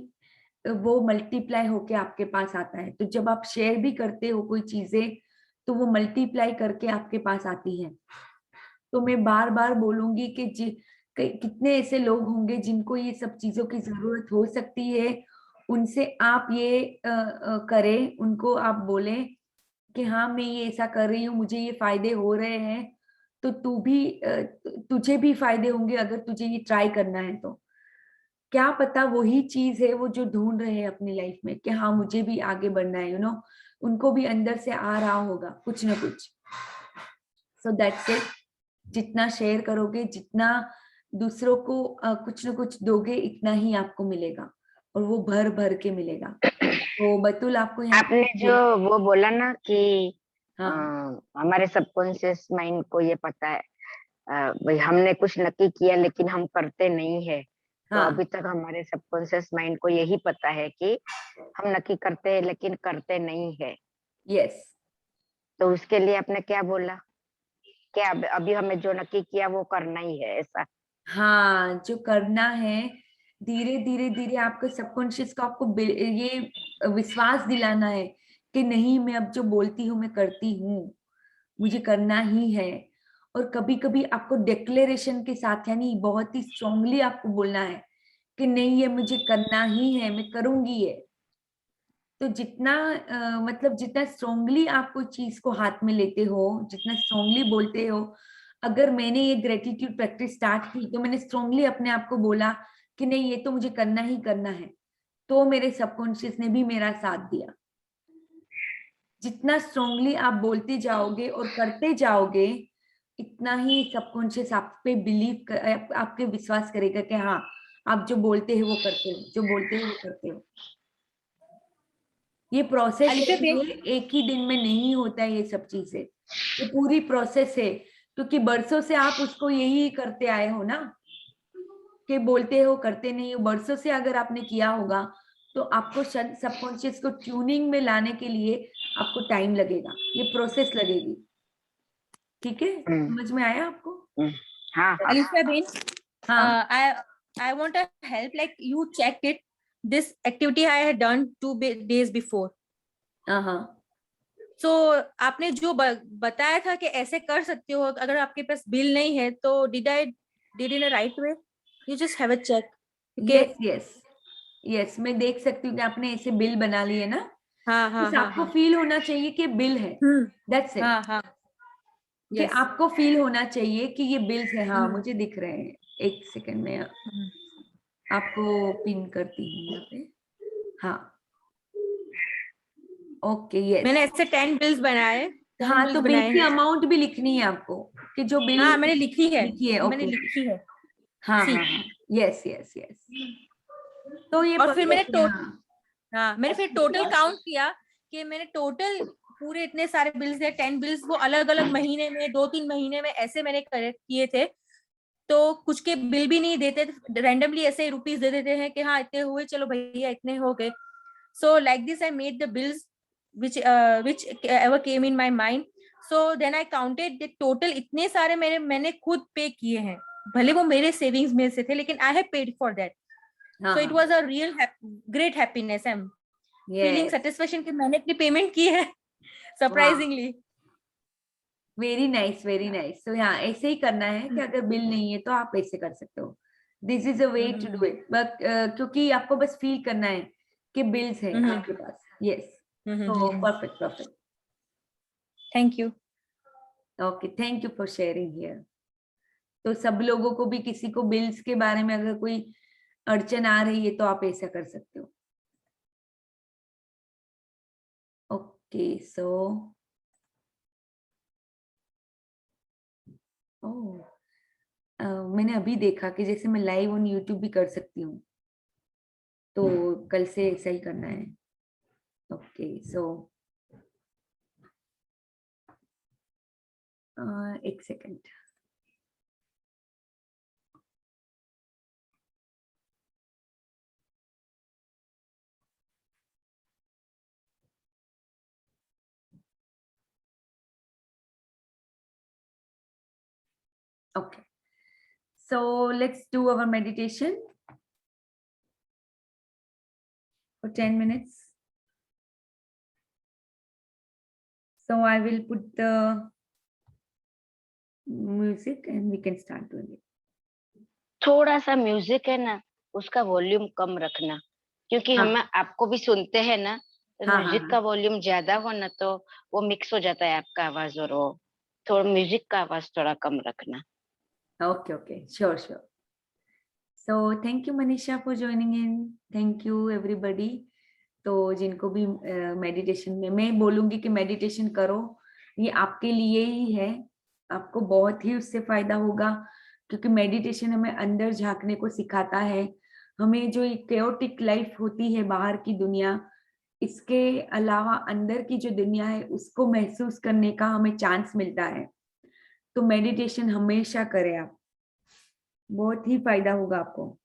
वो मल्टीप्लाई होके आपके पास आता है। तो जब आप शेयर भी करते हो कोई चीजें, तो वो मल्टीप्लाई करके आपके पास आती है। तो मैं बार बार बोलूंगी कि कितने ऐसे लोग होंगे जिनको ये सब चीजों की जरूरत हो सकती है, उनसे आप ये करें, उनको आप बोलें कि हाँ मैं ये ऐसा कर रही हूँ, मुझे ये फायदे हो रहे हैं, तो तुझे भी फायदे होंगे अगर तुझे ये ट्राई करना है। तो क्या पता वही चीज है वो जो ढूंढ रहे हैं अपनी लाइफ में कि हाँ मुझे भी आगे बढ़ना है, उनको भी अंदर से आ रहा होगा कुछ ना कुछ। So that's it. जितना शेयर करोगे, जितना दूसरों को कुछ ना कुछ दोगे, इतना ही आपको मिलेगा, और वो भर भर के मिलेगा। तो बतुल आपको यहाँ आपने जो वो बोला ना कि हाँ हमारे सबकॉन्शियस माइंड को ये पता है, भाई हमने कुछ नक्की किया लेकिन हम करते नहीं है। तो हाँ अभी तक हमारे सबकॉन्शियस माइंड को यही पता है कि हम नक्की करते हैं लेकिन करते नहीं है। यस। तो उसके लिए आपने क्या बोला? क्या अभी हमें जो नक्की किया वो करना ही है, ऐसा? हाँ, जो करना है, धीरे धीरे धीरे आपके सबकॉन्शियस को आपको ये विश्वास दिलाना है कि नहीं, मैं अब जो बोलती हूँ मैं करती हूँ, मुझे करना ही है। और कभी कभी आपको डिक्लेरेशन के साथ, यानी बहुत ही स्ट्रांगली आपको बोलना है कि नहीं, ये मुझे करना ही है, मैं करूंगी ये। तो जितना मतलब जितना स्ट्रांगली आप कोई चीज को हाथ में लेते हो, जितना स्ट्रांगली बोलते हो। अगर मैंने ये ग्रेटिट्यूड प्रैक्टिस स्टार्ट की तो मैंने स्ट्रांगली अपने आप को बोला कि नहीं, ये तो मुझे करना ही करना है, तो मेरे सबकॉन्शियस ने भी मेरा साथ दिया। जितना स्ट्रांगली आप बोलते जाओगे और करते जाओगे, इतना ही सबकॉन्शियस आप पे आपके विश्वास करेगा कि हाँ, आप जो बोलते हो वो करते हो, जो बोलते हो वो करते हो। ये प्रोसेस है, एक ही दिन में नहीं होता है ये सब चीजें, ये पूरी प्रोसेस है। क्योंकि बरसों से आप उसको यही करते आए हो ना, कि बोलते हो करते नहीं हो। बरसों से अगर आपने किया होगा तो आपको सबकॉन्शियस को ट्यूनिंग में लाने के लिए आपको टाइम लगेगा, ये प्रोसेस लगेगी। ठीक है, समझ में आया आपको? हाँ Alisha Ben, हाँ I want a help. Like you checked it. This activity I had done 2 days before. हाँ So आपने जो बताया था कि ऐसे कर सकते हो अगर आपके पास बिल नहीं है, तो did I did in a right way? You just have a check. Yes yes yes, मैं देख सकती हूँ कि आपने ऐसे बिल बना लिए ना, हाँ हाँ बस हाँ आपको हाँ फील होना चाहिए कि बिल है, दैट्स इट। हाँ हाँ कि yes. आपको फील होना चाहिए कि ये बिल्स है। हाँ हम्म। मुझे दिख रहे हैं, एक सेकंड में आपको पिन करती हूँ यहाँ पे। हाँ ओके यस। मैंने ऐसे 10 बिल्स बनाए, 10 हाँ bills तो बिल बनाए की हैं। अमाउंट भी लिखनी है आपको कि जो बिल हाँ मैंने लिखी है, लिखी है, मैंने ओके। लिखी है। हाँ See. हाँ हाँ यस यस यस, तो ये और फिर मैंने perfect है, हाँ। हाँ मैंने फिर टोटल काउंट किया कि मैंने टोटल पूरे इतने सारे बिल्स है 10 बिल्स, वो अलग अलग महीने में 2-3 महीने में ऐसे मैंने कलेक्ट किए थे। तो कुछ के बिल भी नहीं देते, रैंडमली ऐसे रुपीस दे देते हैं कि हाँ इतने हुए, चलो भैया इतने हो गए। So like this I made the bills which ever came in my mind. So then I counted the total, इतने सारे मैंने खुद पे किए हैं, भले वो मेरे सेविंग्स में से थे, लेकिन I have paid for that. So it was a real great happiness. I'm feeling satisfaction कि मैंने अपनी पेमेंट की है surprisingly. Very nice very nice. तो यहाँ ऐसे ही करना है कि अगर बिल नहीं है तो आप ऐसे कर सकते हो, this is a way to do it. But क्योंकि आपको बस फील करना है कि बिल्स है आपके पास। यस, तो perfect perfect, Thank you. Okay, thank you for sharing here. तो सब लोगों को भी, किसी को बिल्स के बारे में अगर कोई अड़चन आ रही है तो आप ऐसा कर सकते हो। ओके सो मैंने अभी देखा कि जैसे मैं लाइव ऑन यूट्यूब भी कर सकती हूँ, तो कल से ऐसा ही करना है। ओके सो एक second. Okay, so let's do our meditation for 10 minutes. So I will put the music and we can start doing it. थोड़ा सा म्यूजिक है ना, उसका वॉल्यूम कम रखना, क्योंकि हाँ। हम आपको भी सुनते हैं ना, तो हाँ, म्यूजिक हाँ, का वॉल्यूम ज्यादा हो ना तो वो मिक्स हो जाता है आपका आवाज, और वो थोड़ा म्यूजिक का आवाज थोड़ा कम रखना। Okay, okay, sure, sure. So thank you Manisha for joining in. Thank you everybody. तो जिनको भी मेडिटेशन में मैं बोलूंगी कि मेडिटेशन करो, ये आपके लिए ही है, आपको बहुत ही उससे फायदा होगा, क्योंकि मेडिटेशन हमें अंदर झांकने को सिखाता है। हमें जो एक केओटिक लाइफ होती है बाहर की दुनिया, इसके अलावा अंदर की जो दुनिया है उसको महसूस करने का हमें चांस मिलता है। तो मेडिटेशन हमेशा करें आप, बहुत ही फायदा होगा आपको।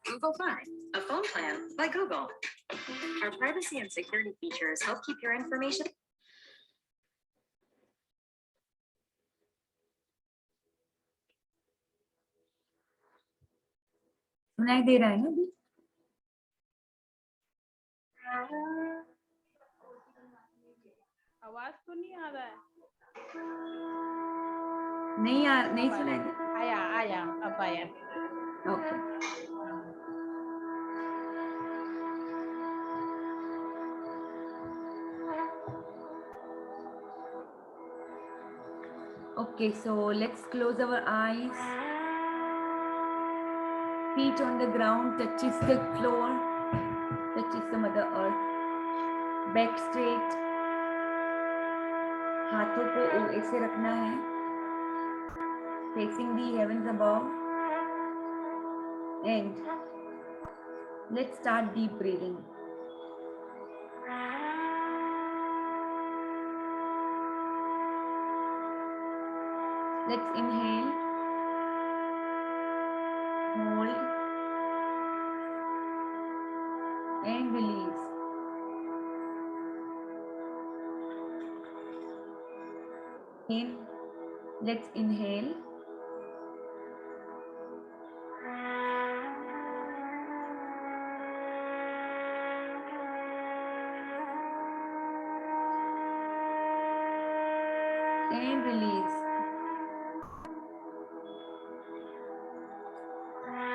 Google Fi, a phone plan by Google. Our privacy and security features help keep your information. सुनाई दे रहा है ना अभी? आवाज तो नहीं आ रहा है। नहीं सुनाई दे। आया अब आया। Okay Okay, so let's close our eyes. Feet on the ground, touches the floor, touches the Mother Earth. Back straight. हाथों को ऐसे रखना है, facing the heavens above. And let's start deep breathing. Let's inhale, hold, and release. In, let's inhale. And release.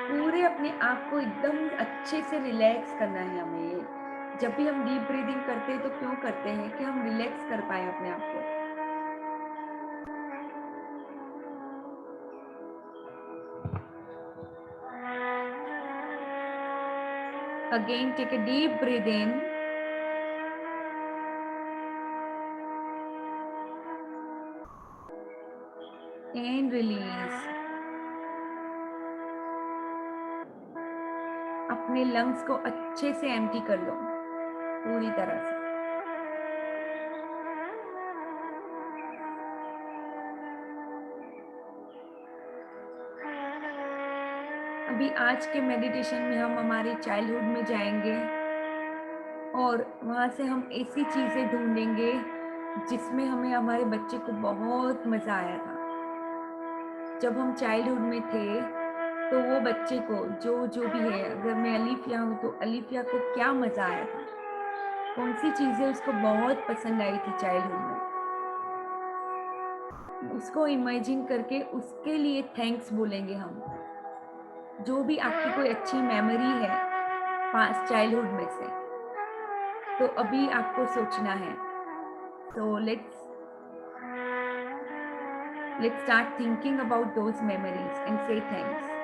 पूरे अपने आप को एकदम अच्छे से रिलैक्स करना है हमें। जब भी हम डीप ब्रीदिंग करते हैं तो क्यों करते हैं कि हम रिलैक्स कर पाए अपने आप को। Again, take a deep breath in. And release. अपने लंग्स को अच्छे से एम्प्टी कर लो पूरी तरह से। अभी आज के मेडिटेशन में हम हमारे चाइल्डहुड में जाएंगे और वहाँ से हम ऐसी चीज़ें ढूंढेंगे जिसमें हमें हमारे बच्चे को बहुत मज़ा आया था। जब हम चाइल्डहुड में थे तो वो बच्चे को जो भी है, अगर मैं अलीफिया हूँ तो अलीफिया को क्या मज़ा आया था, कौन सी चीज़ें उसको बहुत पसंद आई थी चाइल्डहुड में, उसको इमेजिन करके उसके लिए थैंक्स बोलेंगे हम। जो भी आपकी कोई अच्छी मेमोरी है पास्ट चाइल्डहुड में से, तो अभी आपको सोचना है। तो let's start thinking about those memories and से थैंक्स।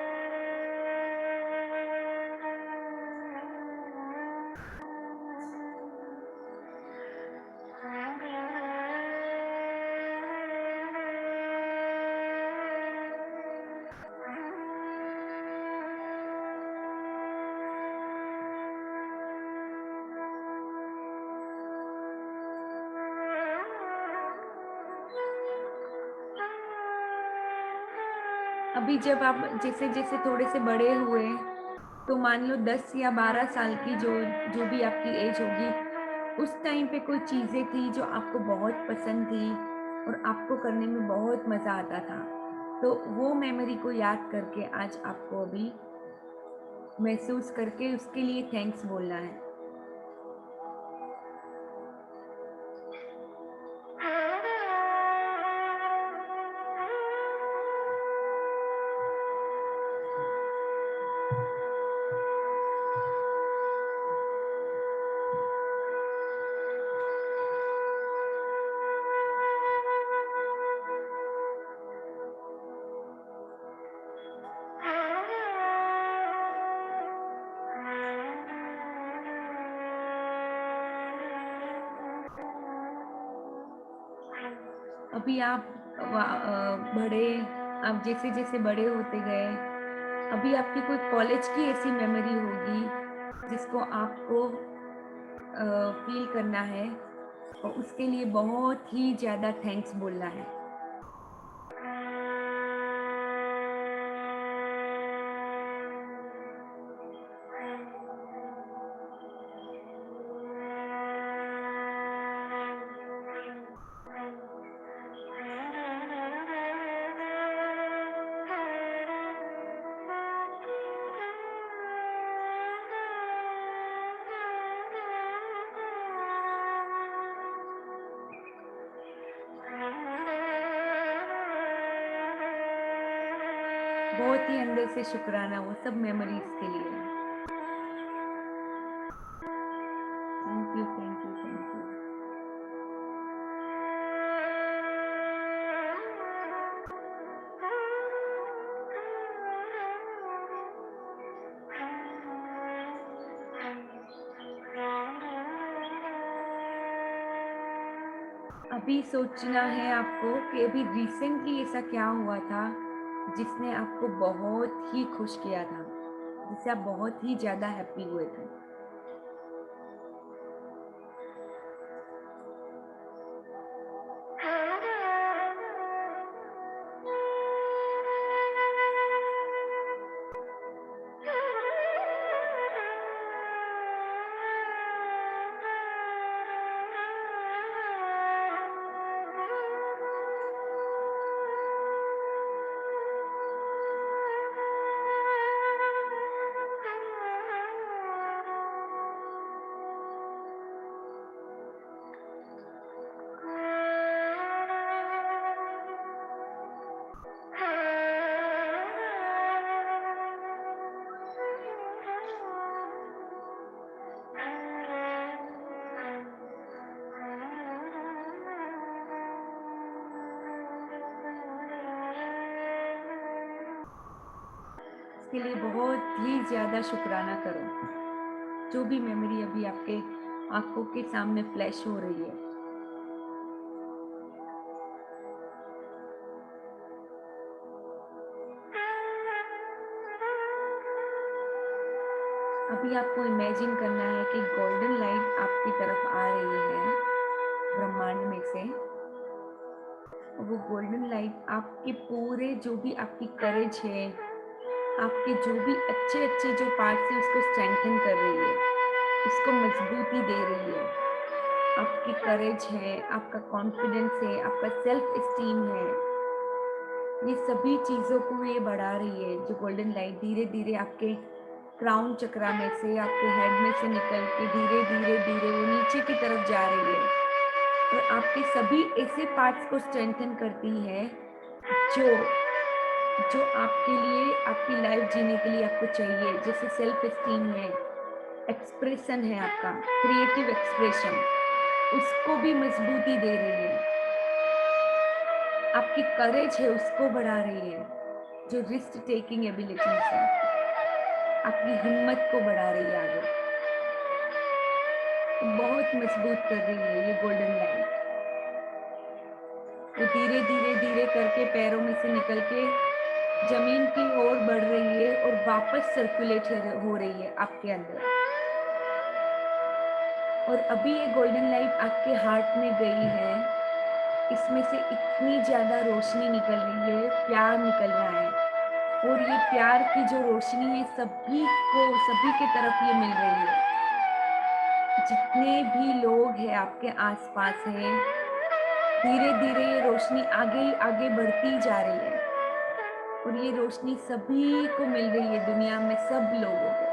अभी जब आप जैसे जैसे थोड़े से बड़े हुए तो मान लो 10 या 12 साल की जो भी आपकी एज होगी, उस टाइम पे कोई चीज़ें थी जो आपको बहुत पसंद थी और आपको करने में बहुत मज़ा आता था, तो वो मेमोरी को याद करके आज आपको अभी महसूस करके उसके लिए थैंक्स बोलना है। अभी आप आप जैसे जैसे बड़े होते गए, अभी आपकी कोई कॉलेज की ऐसी मेमोरी होगी जिसको आपको फील करना है और उसके लिए बहुत ही ज़्यादा थैंक्स बोलना है। बहुत ही अंदर से शुक्राना वो सब मेमोरीज के लिए। Thank you, thank you, thank you. अभी सोचना है आपको कि अभी रिसेंटली ऐसा क्या हुआ था जिसने आपको बहुत ही खुश किया था, जिससे आप बहुत ही ज़्यादा हैप्पी हुए थे। उसके लिए बहुत ही ज्यादा शुक्राना करो। जो भी मेमोरी अभी आपके आंखों के सामने फ्लैश हो रही है, अभी आपको इमेजिन करना है कि गोल्डन लाइट आपकी तरफ आ रही है ब्रह्मांड में से। वो गोल्डन लाइट आपके पूरे जो भी आपकी करेज है, आपके जो भी अच्छे अच्छे जो पार्ट्स है उसको स्ट्रेंथन कर रही है, उसको मजबूती दे रही है। आपकी करेज है, आपका कॉन्फिडेंस है, आपका सेल्फ एस्टीम है, ये सभी चीज़ों को ये बढ़ा रही है। जो गोल्डन लाइट धीरे धीरे आपके क्राउन चक्रा में से, आपके हेड में से निकल के धीरे धीरे धीरे वो नीचे की तरफ जा रही है और आपके सभी ऐसे पार्ट्स को स्ट्रेंथन करती है जो जो आपके लिए, आपकी लाइफ जीने के लिए आपको चाहिए। जैसे सेल्फ एस्टीम है, एक्सप्रेशन है, आपका क्रिएटिव एक्सप्रेशन, उसको भी मजबूती दे रही है। आपकी करेज है उसको बढ़ा रही है, जो रिस्क टेकिंग एबिलिटीज है, आपकी हिम्मत को बढ़ा रही है आगे, बहुत मजबूत कर रही है ये गोल्डन लाइट। वो धीरे धीरे धीरे करके पैरों में से निकल के जमीन की ओर बढ़ रही है और वापस सर्कुलेट हो रही है आपके अंदर। और अभी ये गोल्डन लाइट आपके हार्ट में गई है, इसमें से इतनी ज्यादा रोशनी निकल रही है, प्यार निकल रहा है और ये प्यार की जो रोशनी है सभी को, सभी के तरफ ये मिल रही है। जितने भी लोग हैं आपके आसपास हैं, धीरे धीरे ये रोशनी आगे आगे बढ़ती जा रही है और ये रोशनी सभी को मिल रही है। दुनिया में सब लोगों को,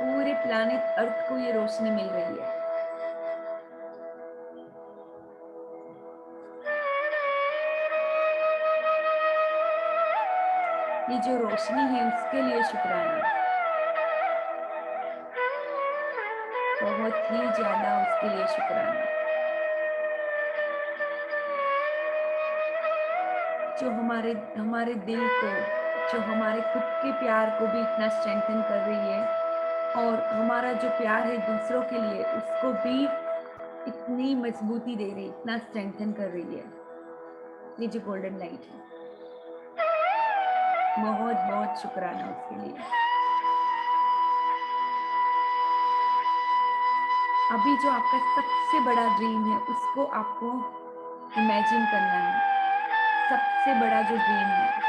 पूरे प्लैनेट अर्थ को ये रोशनी मिल रही है। ये जो रोशनी है उसके लिए शुक्राना, बहुत ही ज्यादा उसके लिए शुक्राना। जो हमारे दिल को, जो हमारे खुद के प्यार को भी इतना स्ट्रेंथन कर रही है और हमारा जो प्यार है दूसरों के लिए उसको भी इतनी मजबूती दे रही है, इतना स्ट्रेंथन कर रही है ये जो गोल्डन लाइट है। बहुत बहुत शुक्राना उसके लिए। अभी जो आपका सबसे बड़ा ड्रीम है उसको आपको इमेजिन करना है, सबसे बड़ा जो ड्रीम है।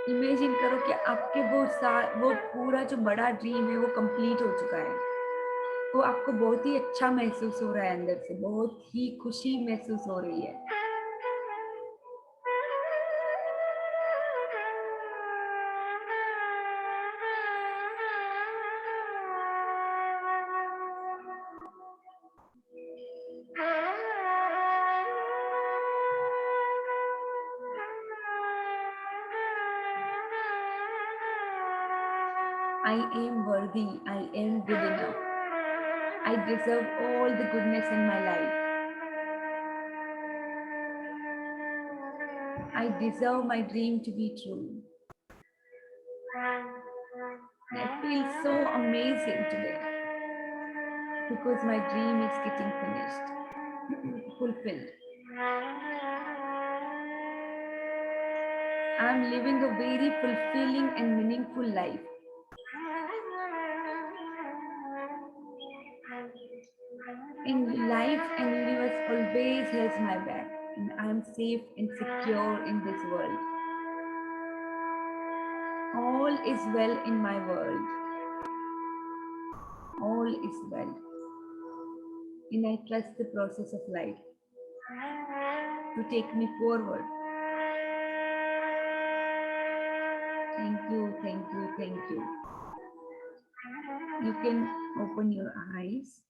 इमेजिन करो कि आपके वो पूरा जो बड़ा ड्रीम है वो कंप्लीट हो चुका है। वो आपको बहुत ही अच्छा महसूस हो रहा है, अंदर से बहुत ही खुशी महसूस हो रही है। I am worthy, I am good enough. I deserve all the goodness in my life. I deserve my dream to be true. I feel so amazing today because my dream is getting finished, fulfilled. I'm living a very fulfilling and meaningful life. In life and universe always has my back, and I am safe and secure in this world. All is well in my world. All is well. And I trust the process of life to take me forward. Thank you, thank you, thank you. You can open your eyes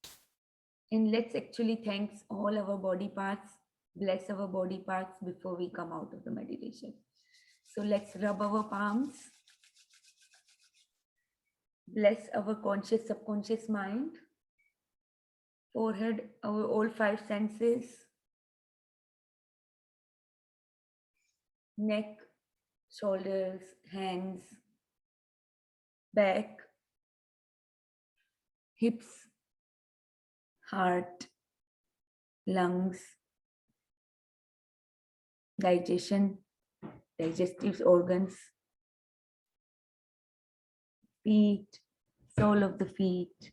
and let's actually thank all our body parts, bless our body parts before we come out of the meditation. So let's rub our palms, bless our conscious, subconscious mind, forehead, our all 5 senses, neck, shoulders, hands, back, hips, heart, lungs, digestion, digestive organs, feet, sole of the feet,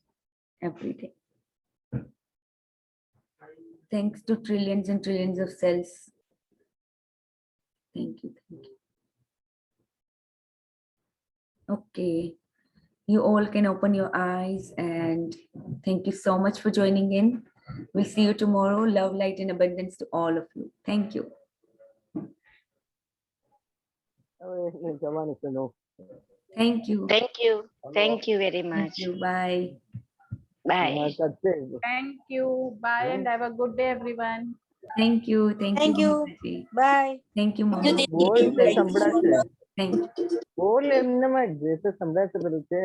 everything. Thanks to trillions and trillions of cells. Thank you, thank you. Okay, you all can open your eyes and thank you so much for joining in. We'll see you tomorrow. Love, light, and abundance to all of you. Thank you. જવાની છે નો Thank you. Thank you very Thank much. you. Bye. Bye. Thank you. Bye and have a good day, everyone. Thank you. Thank you. Mamataji. Bye. Thank you, Mama. બોલ તો સંભળાશે Thank you. બોલ એમને જે તો સંભળાશે બધું છે